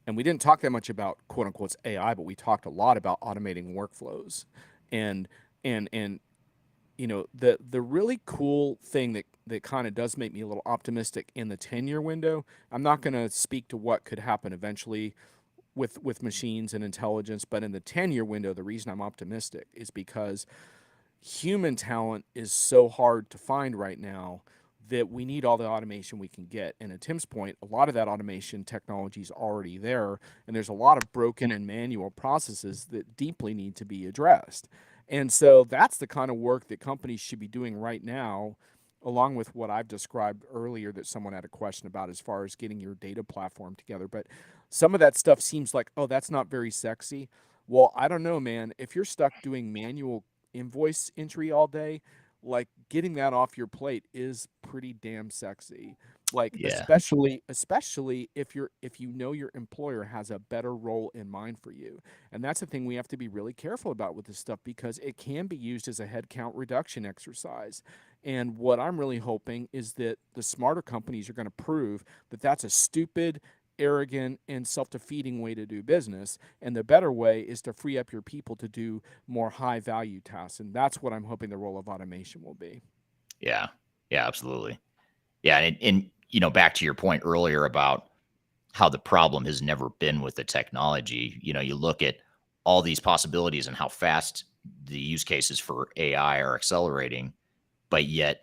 And we didn't talk that much about quote unquote AI, but we talked a lot about automating workflows. And and the really cool thing that kind of does make me a little optimistic in the 10-year window. I'm not going to speak to what could happen eventually with machines and intelligence, but in the 10-year window, the reason I'm optimistic is because human talent is so hard to find right now that we need all the automation we can get. And at Tim's point, a lot of that automation technology is already there, and there's a lot of broken and manual processes that deeply need to be addressed. And so that's the kind of work that companies should be doing right now, along with what I've described earlier that someone had a question about as far as getting your data platform together. But some of that stuff seems like, oh, that's not very sexy. Well, I don't know, man. If you're stuck doing manual invoice entry all day, like getting that off your plate is pretty damn sexy. Like Yeah. especially if your employer has a better role in mind for you. And that's the thing we have to be really careful about with this stuff because it can be used as a headcount reduction exercise. And what I'm really hoping is that the smarter companies are going to prove that that's a stupid, arrogant, and self-defeating way to do business, and the better way is to free up your people to do more high value tasks. And that's what I'm hoping the role of automation will be. Yeah. Yeah, absolutely. Yeah, and back to your point earlier about how the problem has never been with the technology. You look at all these possibilities and how fast the use cases for AI are accelerating, but yet,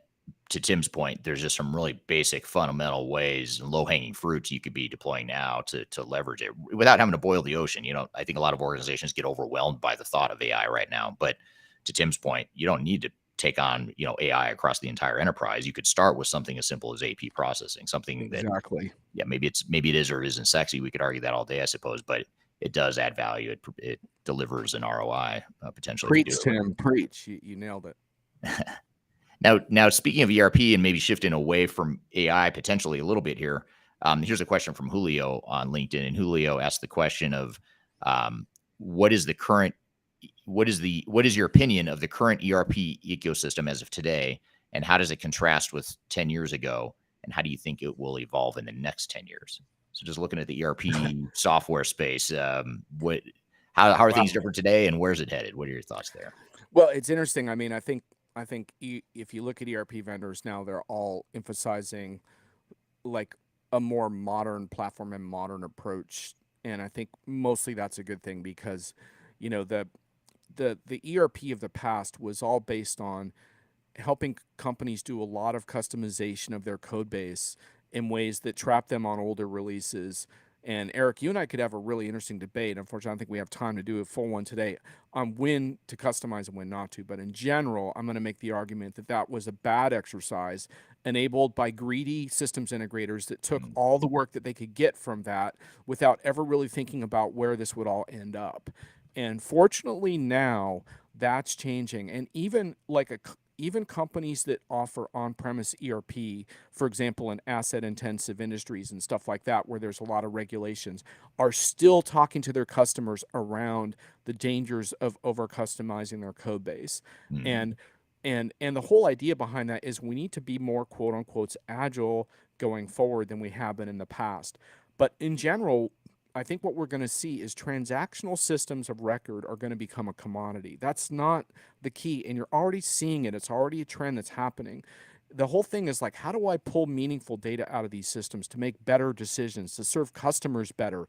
to Tim's point, there's just some really basic fundamental ways and low-hanging fruits you could be deploying now to leverage it without having to boil the ocean. I think a lot of organizations get overwhelmed by the thought of AI right now, but to Tim's point, you don't need to take on, AI across the entire enterprise. You could start with something as simple as AP processing, something that, Exactly. yeah, maybe it is or isn't sexy. We could argue that all day, I suppose, but it does add value. It delivers an ROI, potentially, if you do Preach, it right. Tim, preach. You nailed it. Now, speaking of ERP and maybe shifting away from AI potentially a little bit here, here's a question from Julio on LinkedIn, and Julio asked the question of, um, what is the current, what is your opinion of the current ERP ecosystem as of today, and how does it contrast with 10 years ago, and how do you think it will evolve in the next 10 years? So, just looking at the ERP software space, how are things Wow. different today, and where's it headed? What are your thoughts there? Well, it's interesting. I mean, I think if you look at ERP vendors now, they're all emphasizing like a more modern platform and modern approach. And I think mostly that's a good thing because, you know, the ERP of the past was all based on helping companies do a lot of customization of their code base in ways that trap them on older releases. And Eric, you and I could have a really interesting debate. Unfortunately, I don't think we have time to do a full one today on when to customize and when not to. But in general, I'm going to make the argument that that was a bad exercise enabled by greedy systems integrators that took Mm, all the work that they could get from that without ever really thinking about where this would all end up. And fortunately, now that's changing. And even companies that offer on-premise ERP, for example, in asset-intensive industries and stuff like that, where there's a lot of regulations, are still talking to their customers around the dangers of over-customizing their code base. mm, And and the whole idea behind that is we need to be more quote unquote agile going forward than we have been in the past. But in general, I think what we're going to see is transactional systems of record are going to become a commodity. That's not the key. And you're already seeing it. It's already a trend that's happening. The whole thing is like, how do I pull meaningful data out of these systems to make better decisions, to serve customers better?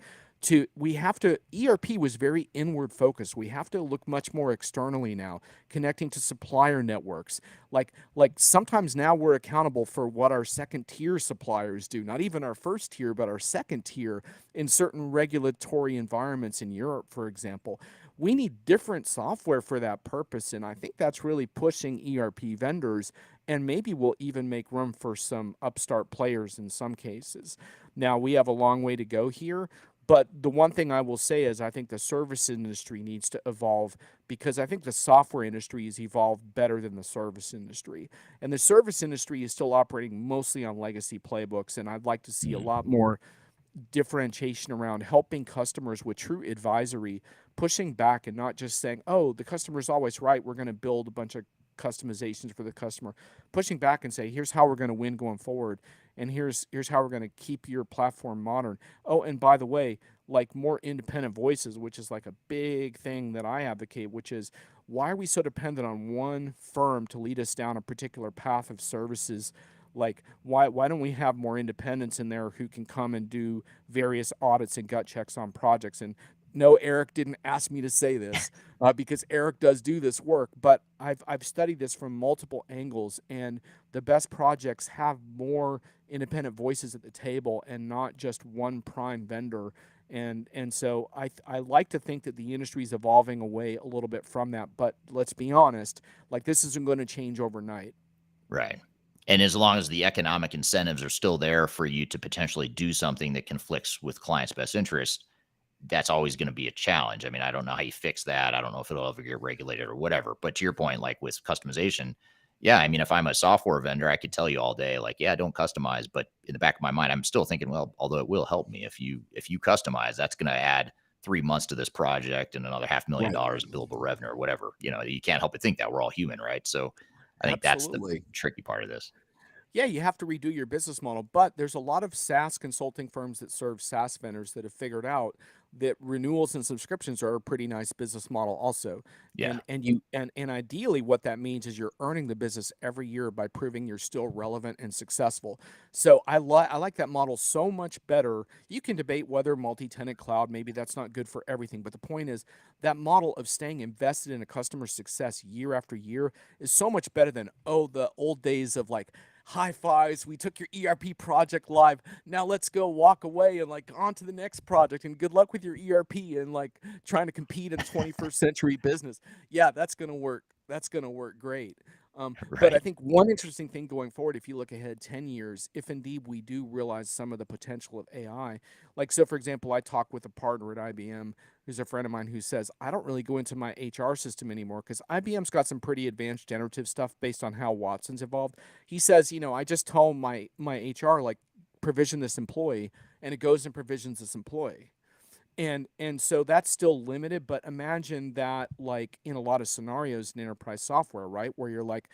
We have to, ERP was very inward focused. We have to look much more externally now, connecting to supplier networks. Like sometimes now we're accountable for what our second tier suppliers do, not even our first tier, but our second tier in certain regulatory environments in Europe, for example. We need different software for that purpose. And I think that's really pushing ERP vendors and maybe will even make room for some upstart players in some cases. Now, we have a long way to go here. But the one thing I will say is I think the service industry needs to evolve because I think the software industry has evolved better than the service industry. And the service industry is still operating mostly on legacy playbooks. And I'd like to see a mm. lot more differentiation around helping customers with true advisory, pushing back and not just saying, "Oh, the customer's always right. We're going to build a bunch of customizations for the customer." Pushing back and say, "Here's how we're going to win going forward, and here's how we're going to keep your platform modern." Oh, and by the way, like more independent voices, which is like a big thing that I advocate, which is why are we so dependent on one firm to lead us down a particular path of services? Like why don't we have more independents in there who can come and do various audits and gut checks on projects? And no, Eric didn't ask me to say this because Eric does do this work, but I've studied this from multiple angles, and the best projects have more independent voices at the table and not just one prime vendor. And so I like to think that the industry is evolving away a little bit from that, but let's be honest, like this isn't going to change overnight. Right. And as long as the economic incentives are still there for you to potentially do something that conflicts with clients' best interest, that's always going to be a challenge. I mean, I don't know how you fix that. I don't know if it'll ever get regulated or whatever. But to your point, like with customization, yeah, I mean, if I'm a software vendor, I could tell you all day, like, yeah, don't customize. But in the back of my mind, I'm still thinking, well, although it will help me if you customize, that's going to add 3 months to this project and another Right. $500,000 of billable revenue or whatever. You can't help but think that we're all human, right? So I think that's the Absolutely. tricky part of this. Yeah, you have to redo your business model, but there's a lot of SaaS consulting firms that serve SaaS vendors that have figured out that renewals and subscriptions are a pretty nice business model also. Yeah. And ideally what that means is you're earning the business every year by proving you're still relevant and successful. So I like that model so much better. You can debate whether multi-tenant cloud, maybe that's not good for everything, but the point is that model of staying invested in a customer's success year after year is so much better than, oh, the old days of like high fives. We took your ERP project live. Now let's go walk away and like on to the next project. And good luck with your ERP and like trying to compete in 21st century business. Yeah, that's gonna work. That's gonna work great. But I Right. think one interesting thing going forward, if you look ahead 10 years, if indeed we do realize some of the potential of AI, like so, for example, I talked with a partner at IBM who's a friend of mine who says, I don't really go into my HR system anymore because IBM's got some pretty advanced generative stuff based on how Watson's evolved. He says, I just tell my HR like provision this employee, and it goes and provisions this employee. And so that's still limited, but imagine that like in a lot of scenarios in enterprise software, right? Where you're like,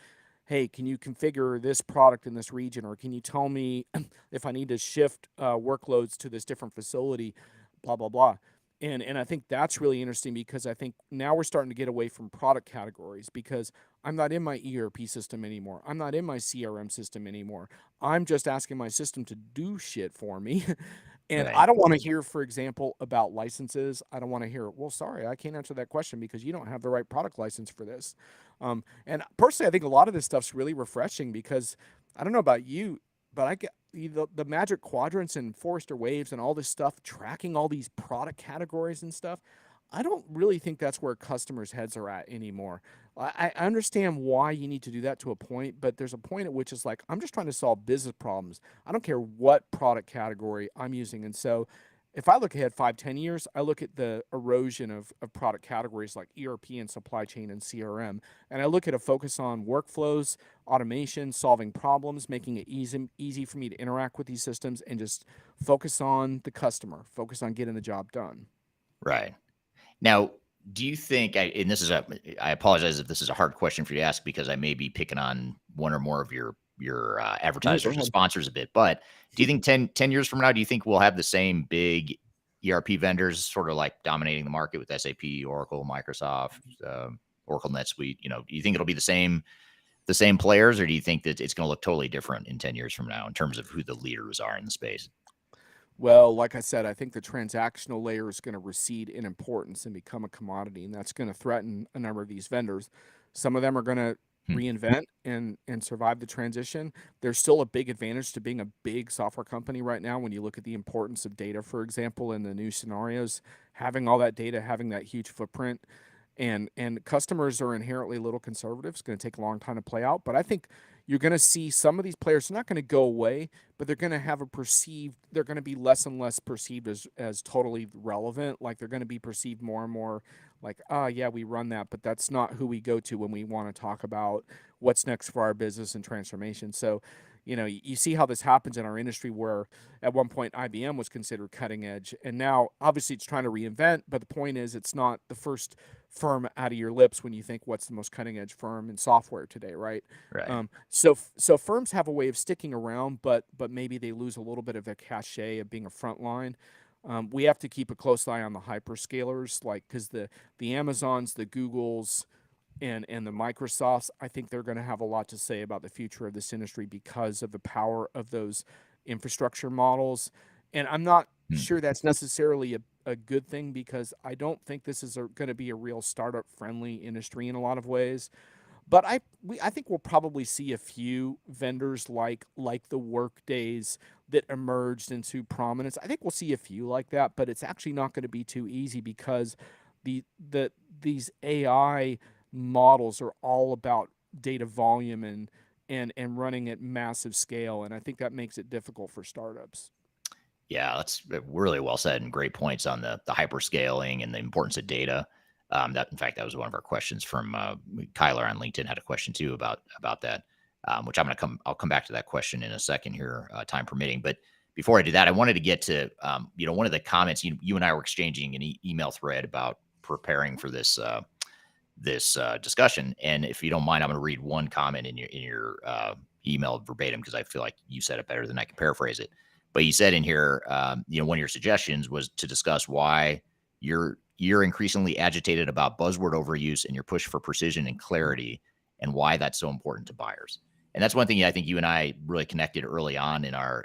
hey, can you configure this product in this region, or can you tell me if I need to shift workloads to this different facility, blah blah blah. And I think that's really interesting because I think now we're starting to get away from product categories because I'm not in my ERP system anymore. I'm not in my CRM system anymore. I'm just asking my system to do shit for me. And Right. I don't want to hear, for example, about licenses. I don't want to hear, well, sorry, I can't answer that question because you don't have the right product license for this. And personally, I think a lot of this stuff's really refreshing because I don't know about you, but I get the magic quadrants and Forrester waves and all this stuff, tracking all these product categories and stuff. I don't really think that's where customers' heads are at anymore. I understand why you need to do that to a point, but there's a point at which it's like, I'm just trying to solve business problems. I don't care what product category I'm using. And so if I look ahead 5, 10 years, I look at the erosion of product categories like ERP and supply chain and CRM. And I look at a focus on workflows, automation, solving problems, making it easy for me to interact with these systems, and just focus on the customer, focus on getting the job done. Right. Now, do you think and this is I apologize if this is a hard question for you to ask because I may be picking on one or more of your No, go advertisers or ahead. sponsors a bit, but do you think ten years from now, do you think we'll have the same big ERP vendors sort of like dominating the market with SAP, Oracle, Microsoft, Oracle NetSuite? Do you think it'll be the same players, or do you think that it's going to look totally different in 10 years from now in terms of who the leaders are in the space? Well, like I said, I think the transactional layer is going to recede in importance and become a commodity, and that's going to threaten a number of these vendors. Some of them are going to Hmm. reinvent and survive the transition. There's still a big advantage to being a big software company right now when you look at the importance of data, for example, in the new scenarios, having all that data, having that huge footprint. And customers are inherently a little conservative. It's going to take a long time to play out, but I think you're going to see some of these players are not going to go away, but they're going to have a perceived, they're going to be less and less perceived as totally relevant. Like they're going to be perceived more and more like, yeah, we run that, but that's not who we go to when we want to talk about what's next for our business and transformation. So, you see how this happens in our industry where at one point IBM was considered cutting edge, and now obviously it's trying to reinvent, but the point is it's not the first firm out of your lips when you think what's the most cutting edge firm in software today, right? Right. So firms have a way of sticking around, but maybe they lose a little bit of their cachet of being a front line. We have to keep a close eye on the hyperscalers, like because the Amazons, the Googles, and the Microsofts, I think they're going to have a lot to say about the future of this industry because of the power of those infrastructure models. And I'm not Hmm. sure that's necessarily a good thing because I don't think this is going to be a real startup friendly industry in a lot of ways. But I think we'll probably see a few vendors like the Workdays that emerged into prominence. I think we'll see a few like that, but it's actually not going to be too easy because the these AI models are all about data volume and running at massive scale, and I think that makes it difficult for startups. Yeah, that's really well said and great points on the hyperscaling and the importance of data. That, in fact, that was one of our questions from Kyler on LinkedIn. Had a question too about that, which I'll come back to that question in a second here, time permitting. But before I do that, I wanted to get to one of the comments you and I were exchanging an email thread about preparing for this discussion. And if you don't mind, I'm going to read one comment in your email verbatim because I feel like you said it better than I can paraphrase it. But you said in here, one of your suggestions was to discuss why you're increasingly agitated about buzzword overuse and your push for precision and clarity, and why that's so important to buyers. And that's one thing I think you and I really connected early on in our,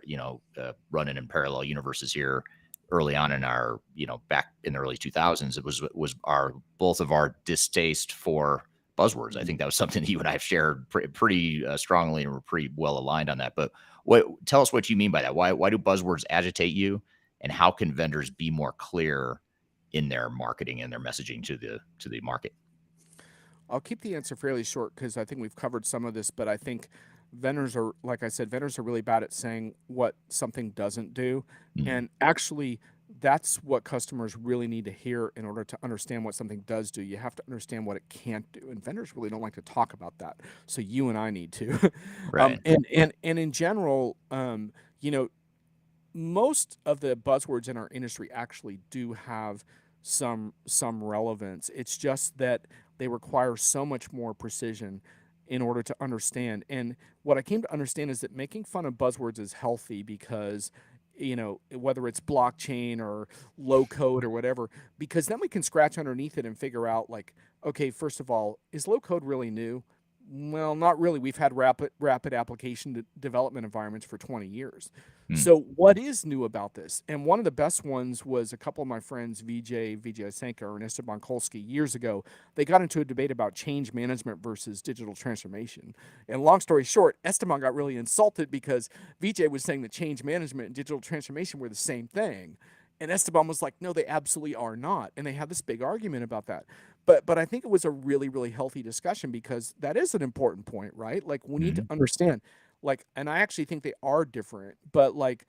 running in parallel universes here early on in our, back in the early 2000s. It was our both of our distaste for buzzwords. I Mhm. think that was something that you and I have shared pretty strongly, and we're pretty well aligned on that. But tell us what you mean by that. Why do buzzwords agitate you, and how can vendors be more clear in their marketing and their messaging to the market? I'll keep the answer fairly short because I think we've covered some of this, but I think vendors are, like I said, vendors are really bad at saying what something doesn't do. Mm, And actually, that's what customers really need to hear in order to understand what something does do. You have to understand what it can't do. And vendors really don't like to talk about that. So you and I need to. right. And in general, you know, most of the buzzwords in our industry actually do have some relevance. It's just that they require so much more precision in order to understand. And what I came to understand is that making fun of buzzwords is healthy because whether it's blockchain or low code or whatever, because then we can scratch underneath it and figure out like, okay, first of all, is low code really new? Well, not really. We've had rapid application development environments for 20 years. Mm, So what is new about this? And one of the best ones was a couple of my friends, Vijay Sanka and Esteban Kolsky, years ago. They got into a debate about change management versus digital transformation. And long story short, Esteban got really insulted because Vijay was saying that change management and digital transformation were the same thing. And Esteban was like, no, they absolutely are not. And they had this big argument about that. But I think it was a really, really healthy discussion because that is an important point, right? Like we need to mhm. understand, like, and I actually think they are different, but like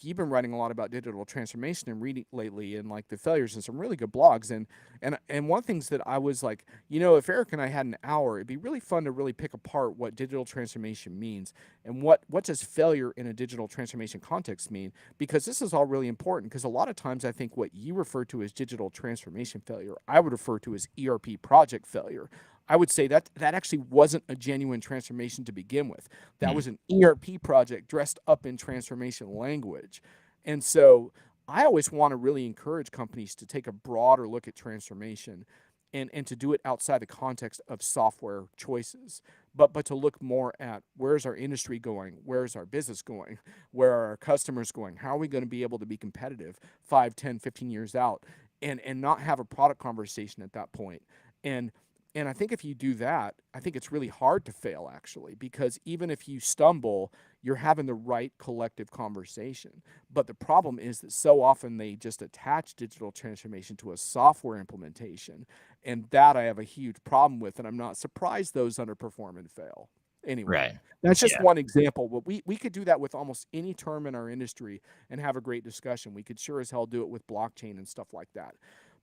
you've been writing a lot about digital transformation and reading lately and like the failures and some really good blogs. And one of the things that I was like, if Eric and I had an hour, it'd be really fun to really pick apart what digital transformation means and what does failure in a digital transformation context mean, because this is all really important because a lot of times I think what you refer to as digital transformation failure, I would refer to as ERP project failure. I would say that actually wasn't a genuine transformation to begin with. That Mm, was an ERP project dressed up in transformation language. And so I always want to really encourage companies to take a broader look at transformation and to do it outside the context of software choices, but to look more at where's our industry going, where's our business going, where are our customers going, how are we going to be able to be competitive 5, 10, 15 years out, and not have a product conversation at that point. And and I think if you do that, I think it's really hard to fail actually, because even if you stumble, you're having the right collective conversation. But the problem is that so often they just attach digital transformation to a software implementation. And that I have a huge problem with. And I'm not surprised those underperform and fail. Anyway, right. that's just Yeah. one example. But we could do that with almost any term in our industry and have a great discussion. We could sure as hell do it with blockchain and stuff like that.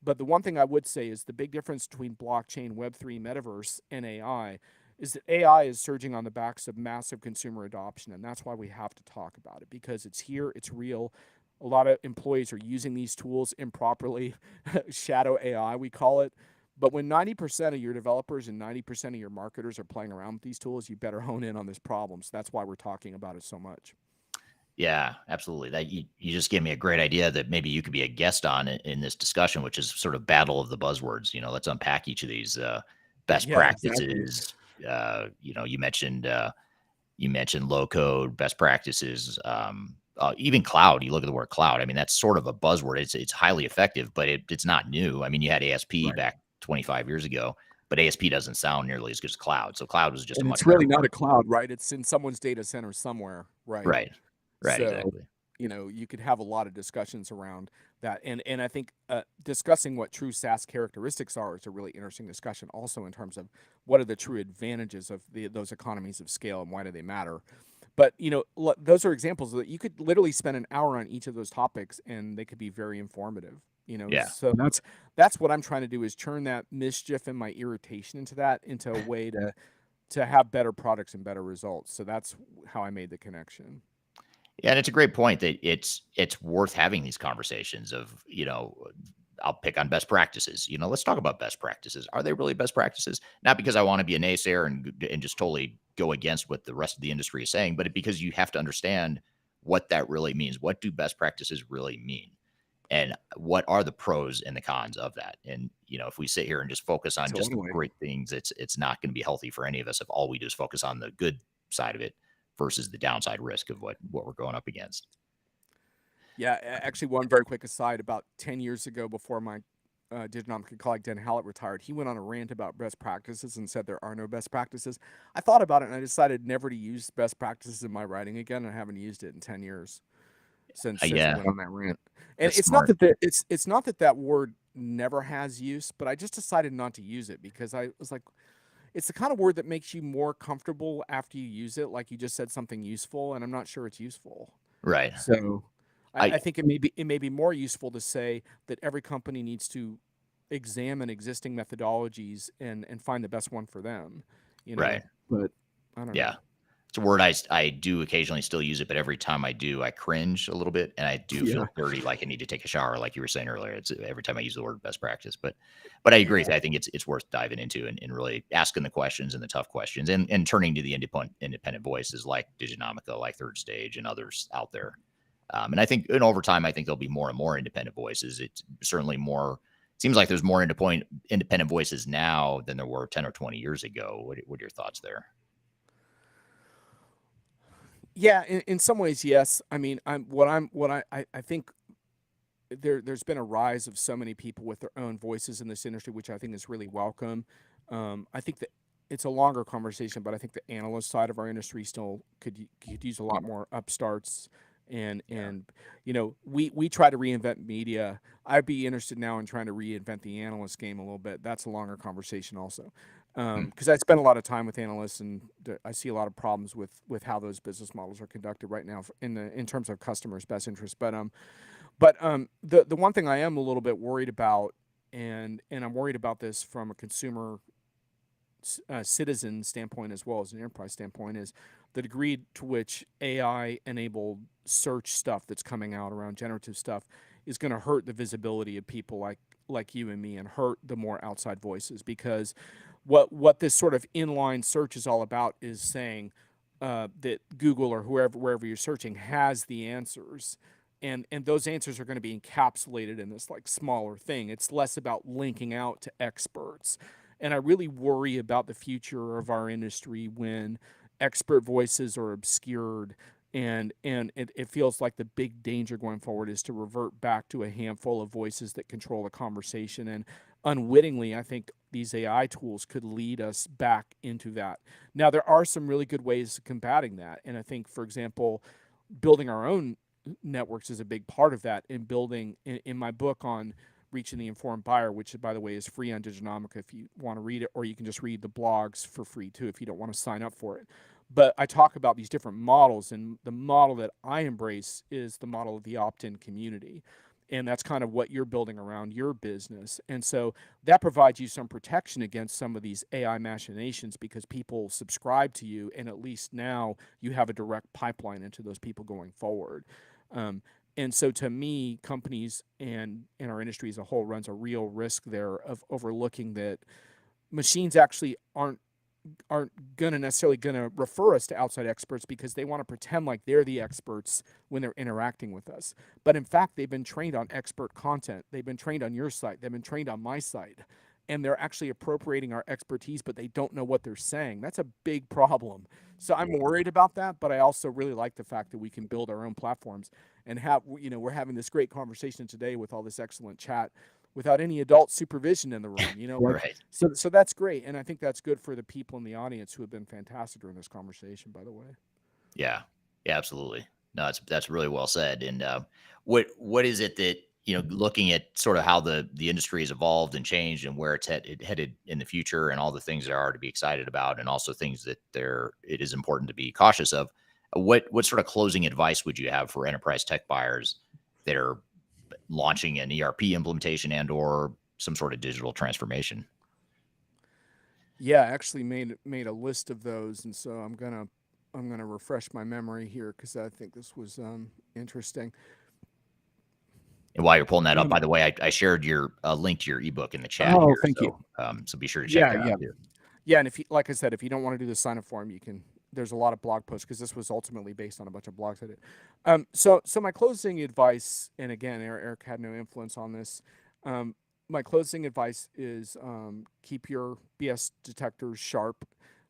But the one thing I would say is the big difference between blockchain, Web3, metaverse, and AI is that AI is surging on the backs of massive consumer adoption. And that's why we have to talk about it, because it's here, it's real. A lot of employees are using these tools improperly, shadow AI, we call it. But when 90% of your developers and 90% of your marketers are playing around with these tools, you better hone in on this problem. So that's why we're talking about it so much. Yeah, absolutely. That you just gave me a great idea that maybe you could be a guest on in this discussion, which is sort of battle of the buzzwords. Let's unpack each of these best Yeah, exactly. practices. You mentioned low code best practices. Even cloud. You look at the word cloud. I mean, that's sort of a buzzword. It's highly effective, but it's not new. I mean, you had ASP Right. back 25 years ago, but ASP doesn't sound nearly as good as cloud. So cloud was just a And much it's better really not word. a cloud, right? It's in someone's data center somewhere, right? Right. Right. So, Exactly. you could have a lot of discussions around that, and I think discussing what true SaaS characteristics are is a really interesting discussion. Also, in terms of what are the true advantages of those economies of scale and why do they matter. But those are examples that you could literally spend an hour on each of those topics, and they could be very informative. Yeah. So that's what I'm trying to do, is turn that mischief and my irritation into a way to have better products and better results. So that's how I made the connection. Yeah, and it's a great point that it's worth having these conversations of, I'll pick on best practices. Let's talk about best practices. Are they really best practices? Not because I want to be a naysayer and just totally go against what the rest of the industry is saying, but because you have to understand what that really means. What do best practices really mean? And what are the pros and the cons of that? And if we sit here and just focus on just the Totally. great things, it's not going to be healthy for any of us if all we do is focus on the good side of it versus the downside risk of what we're going up against. Yeah, actually, one very quick aside: about 10 years ago, before my diginomica colleague Dan Hallett retired, he went on a rant about best practices and said there are no best practices. I thought about it and I decided never to use best practices in my writing again. And I haven't used it in 10 years since he Yeah, went on that rant. And that's it's not smart. that it's not that that word never has use, but I just decided not to use it because I was like, it's the kind of word that makes you more comfortable after you use it, like you just said something useful, and I'm not sure it's useful. Right. So I I think it may be more useful to say that every company needs to examine existing methodologies and find the best one for them, right. But I don't Yeah. know. It's a word I do occasionally still use it, but every time I do, I cringe a little bit and I do Yeah. feel dirty, like I need to take a shower, like you were saying earlier. It's every time I use the word best practice. But I agree Yeah. with you. I think it's worth diving into and really asking the questions and the tough questions and turning to the independent voices like Diginomica, like Third Stage and others out there. And I think, and over time, I think there'll be more and more independent voices. It's certainly more. It seems like there's more independent voices now than there were 10 or 20 years ago. What are your thoughts there? Yeah, in some ways, yes. I mean, I think there's been a rise of so many people with their own voices in this industry, which I think is really welcome. I think that it's a longer conversation, but I think the analyst side of our industry still could use a lot more upstarts. And Yeah. we try to reinvent media. I'd be interested now in trying to reinvent the analyst game a little bit. That's a longer conversation also, Hmm. because I spend a lot of time with analysts, and I see a lot of problems with how those business models are conducted right now in terms of customers' best interest. But the one thing I am a little bit worried about, and I'm worried about this from a consumer citizen standpoint as well as an enterprise standpoint, is the degree to which AI enabled search stuff that's coming out around generative stuff is going to hurt the visibility of people like you and me, and hurt the more outside voices, because what this sort of inline search is all about is saying that Google or wherever you're searching has the answers, and those answers are going to be encapsulated in this like smaller thing. It's less about linking out to experts, and I really worry about the future of our industry when expert voices are obscured, and it feels like the big danger going forward is to revert back to a handful of voices that control the conversation. And unwittingly, I think these AI tools could lead us back into that. Now, there are some really good ways of combating that, and I think, for example, building our own networks is a big part of that. In building in my book on reaching the informed buyer, which by the way is free on Diginomica if you want to read it, or you can just read the blogs for free too if you don't want to sign up for it. But I talk about these different models, and the model that I embrace is the model of the opt-in community. and that's kind of what you're building around your business. And so that provides you some protection against some of these AI machinations because people subscribe to you, and at least now you have a direct pipeline into those people going forward. Um, and so to me, companies and in our industry as a whole runs a real risk there of overlooking that machines actually aren't gonna necessarily gonna refer us to outside experts because they want to pretend like they're the experts when they're interacting with us. But in fact, they've been trained on expert content. They've been trained on your site. They've been trained on my site. And they're actually appropriating our expertise, but they don't know what they're saying. That's a big problem. So I'm worried about that, but I also really like the fact that we can build our own platforms and have, we're having this great conversation today with all this excellent chat without any adult supervision in the room, like, Right. so that's great. And I think that's good for the people in the audience who have been fantastic during this conversation, by the way. Yeah. Yeah, absolutely. No, that's really well said. And what is it that, looking at sort of how the industry has evolved and changed and where it's headed in the future and all the things there are to be excited about and also things that it is important to be cautious of. What sort of closing advice would you have for enterprise tech buyers that are launching an ERP implementation and or some sort of digital transformation? Yeah, I actually made a list of those, and so I'm gonna refresh my memory here because I think this was interesting. And while you're pulling that up, Um, by the way, I shared your link to your ebook in the chat oh, here, thank you. so be sure to check Yeah, that out yeah, too. yeah. And if you, like I said, if you don't want to do the sign up form, you can. There's a lot of blog posts because this was ultimately based on a bunch of blogs I did. So my closing advice, and again, Eric had no influence on this. Um, my closing advice is keep your BS detectors sharp.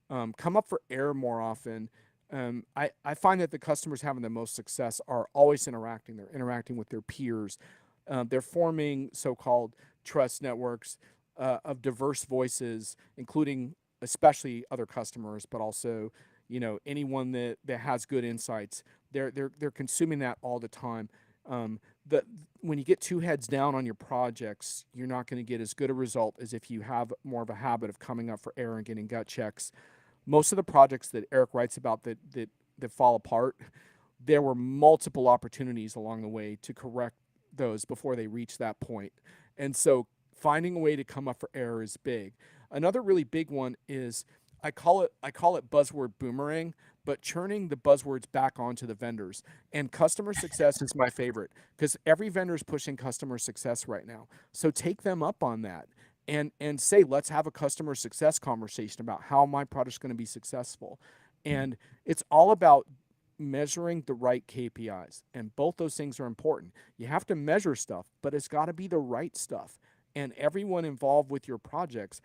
Come up for air more often. I find that the customers having the most success are always interacting. They're interacting with their peers. They're forming so-called trust networks of diverse voices, including especially other customers, but also anyone that has good insights. They're consuming that all the time. The When you get two heads down on your projects, you're not going to get as good a result as if you have more of a habit of coming up for air and getting gut checks. Most of the projects that Eric writes about that fall apart, there were multiple opportunities along the way to correct those before they reach that point. And so finding a way to come up for error is big. Another really big one is I call it buzzword boomerang, but churning the buzzwords back onto the vendors. And customer success is my favorite because every vendor is pushing customer success right now. So take them up on that and say, let's have a customer success conversation about how my product's going to be successful. And it's all about measuring the right KPIs. And both those things are important. You have to measure stuff, but it's got to be the right stuff. And everyone involved with your projects,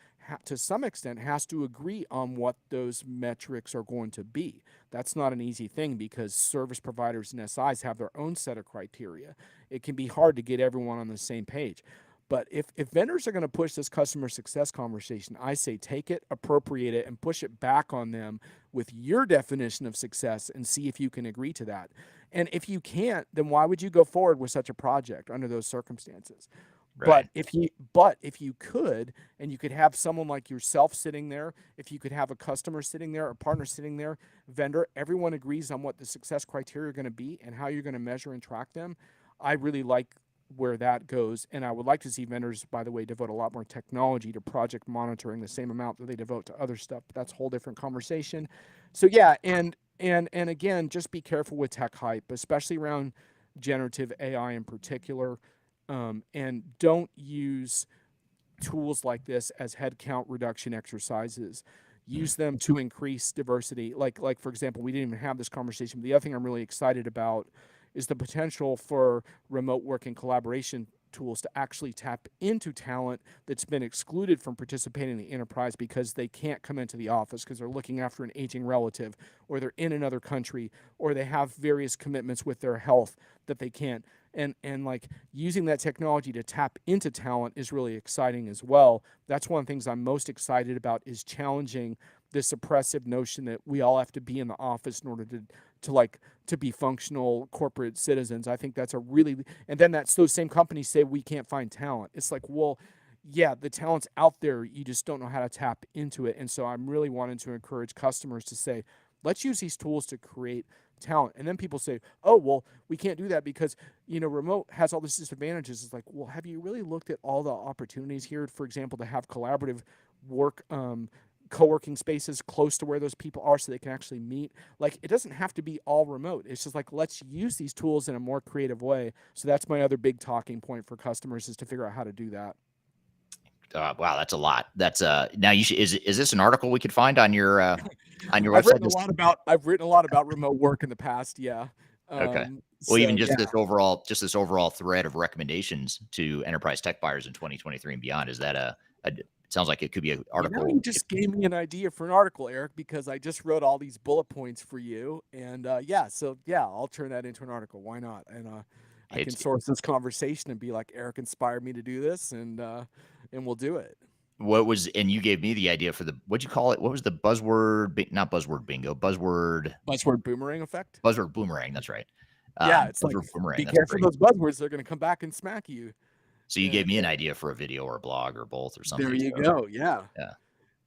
to some extent, has to agree on what those metrics are going to be. That's not an easy thing because service providers and SIs have their own set of criteria. It can be hard to get everyone on the same page. But if vendors are going to push this customer success conversation, I say take it, appropriate it, and push it back on them with your definition of success and see if you can agree to that. And if you can't, then why would you go forward with such a project under those circumstances? But Right. if you could, and you could have someone like yourself sitting there, if you could have a customer sitting there, a partner sitting there, vendor, everyone agrees on what the success criteria are going to be and how you're going to measure and track them. I really like where that goes, and I would like to see vendors, by the way, devote a lot more technology to project monitoring, the same amount that they devote to other stuff. But that's a whole different conversation. So yeah, and again, just be careful with tech hype, especially around generative AI in particular. And don't use tools like this as headcount reduction exercises. Mm. Use them to increase diversity. Like for example, we didn't even have this conversation. But the other thing I'm really excited about is the potential for remote work and collaboration tools to actually tap into talent that's been excluded from participating in the enterprise because they can't come into the office because they're looking after an aging relative, or they're in another country, or they have various commitments with their health that they can't. And like using that technology to tap into talent is really exciting as well. That's one of the things I'm most excited about, is challenging this oppressive notion that we all have to be in the office in order to be functional corporate citizens. I think that's a really, and then that's those same companies say we can't find talent. It's like, well, yeah, the talent's out there. You just don't know how to tap into it. And so I'm really wanting to encourage customers to say, let's use these tools to create talent. And then people say, oh, well, we can't do that because, remote has all these disadvantages. It's like, well, have you really looked at all the opportunities here, for example, to have collaborative work, co-working spaces close to where those people are so they can actually meet? Like, it doesn't have to be all remote. It's just like, let's use these tools in a more creative way. So that's my other big talking point for customers, is to figure out how to do that. Wow, that's a lot. That's now you should, is this an article we could find on your I've website? written a lot about remote work in the past. Yeah. Okay. Well, even Yeah. just this overall thread of recommendations to enterprise tech buyers in 2023 and beyond, is that it sounds like it could be an article. You just gave me an idea for an article, Eric, because I just wrote all these bullet points for you. And I'll turn that into an article. Why not? And I can source this conversation and be like, Eric inspired me to do this, and we'll do it. And you gave me the idea for what'd you call it? What was the buzzword? Not buzzword bingo, buzzword boomerang effect. Buzzword boomerang. That's right. It's like, boomerang. Be careful those buzzwords. They're going to come back and smack you. So you gave me an idea for a video or a blog or both or something. There you go. Yeah.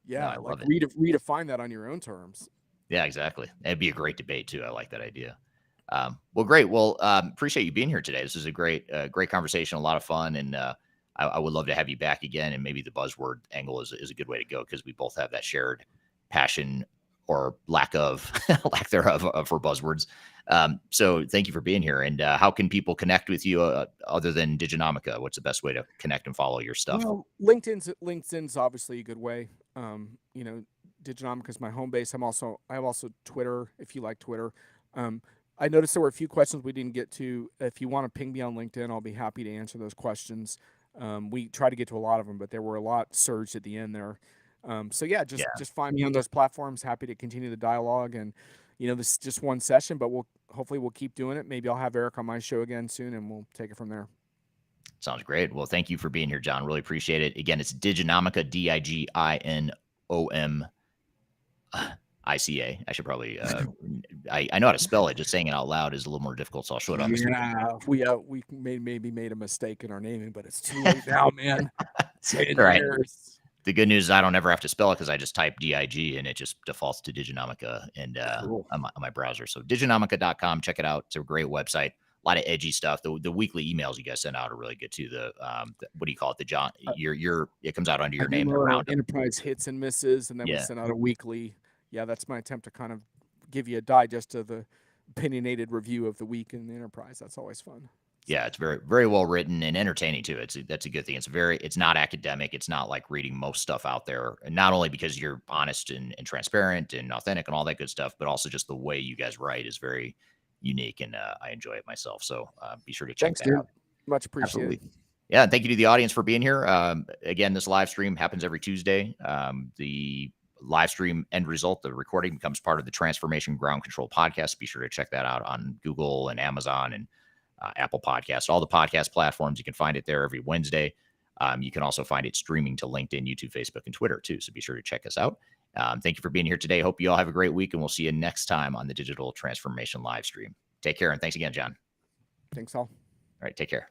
No, I love it. Redefine that on your own terms. Yeah, exactly. It'd be a great debate too. I like that idea. Well, great. Well, appreciate you being here today. This is a great conversation, a lot of fun, and I would love to have you back again. And maybe the buzzword angle is a good way to go, because we both have that shared passion, or lack thereof, for buzzwords. So thank you for being here. And how can people connect with you other than Diginomica? What's the best way to connect and follow your stuff? Well, LinkedIn's obviously a good way. Diginomica is my home base. I have also Twitter, if you like Twitter. I noticed there were a few questions we didn't get to. If you want to ping me on LinkedIn, I'll be happy to answer those questions. We try to get to a lot of them, but there were a lot surged at the end there. Just find me on those platforms. Happy to continue the dialogue. And this is just one session, but hopefully we'll keep doing it. Maybe I'll have Eric on my show again soon, and we'll take it from there. Sounds great. Well, thank you for being here, Jon. Really appreciate it. Again, it's Diginomica, Diginomca. I should probably. I know how to spell it. Just saying it out loud is a little more difficult, so I'll show it on the screen. Yeah, we maybe made a mistake in our naming, but it's too late now, man. 10 Right. years. The good news is I don't ever have to spell it, because I just type DIG and it just defaults to Diginomica and Cool. on my browser. So diginomica.com, check it out. It's a great website. A lot of edgy stuff. The weekly emails you guys send out are really good too. What do you call it? The John, it comes out under your name. Enterprise hits and misses, and then we send out a weekly. Yeah, that's my attempt to kind of give you a digest of the opinionated review of the week in the enterprise. That's always fun. Yeah, it's very, very well written and entertaining too. That's a good thing. It's not academic. It's not like reading most stuff out there. And not only because you're honest and transparent and authentic and all that good stuff, but also just the way you guys write is very unique, and I enjoy it myself. So be sure to check that out. Much appreciated. Absolutely. Yeah, and thank you to the audience for being here. Again, this live stream happens every Tuesday. The live stream end result, the recording, becomes part of the Transformation Ground Control podcast. Be sure to check that out on Google and Amazon and Apple Podcasts, all the podcast platforms. You can find it there every Wednesday. You can also find it streaming to LinkedIn, YouTube, Facebook, and Twitter too. So be sure to check us out. Thank you for being here today. Hope you all have a great week, and we'll see you next time on the Digital Transformation live stream. Take care, and thanks again, Jon. Thanks all. All right, take care.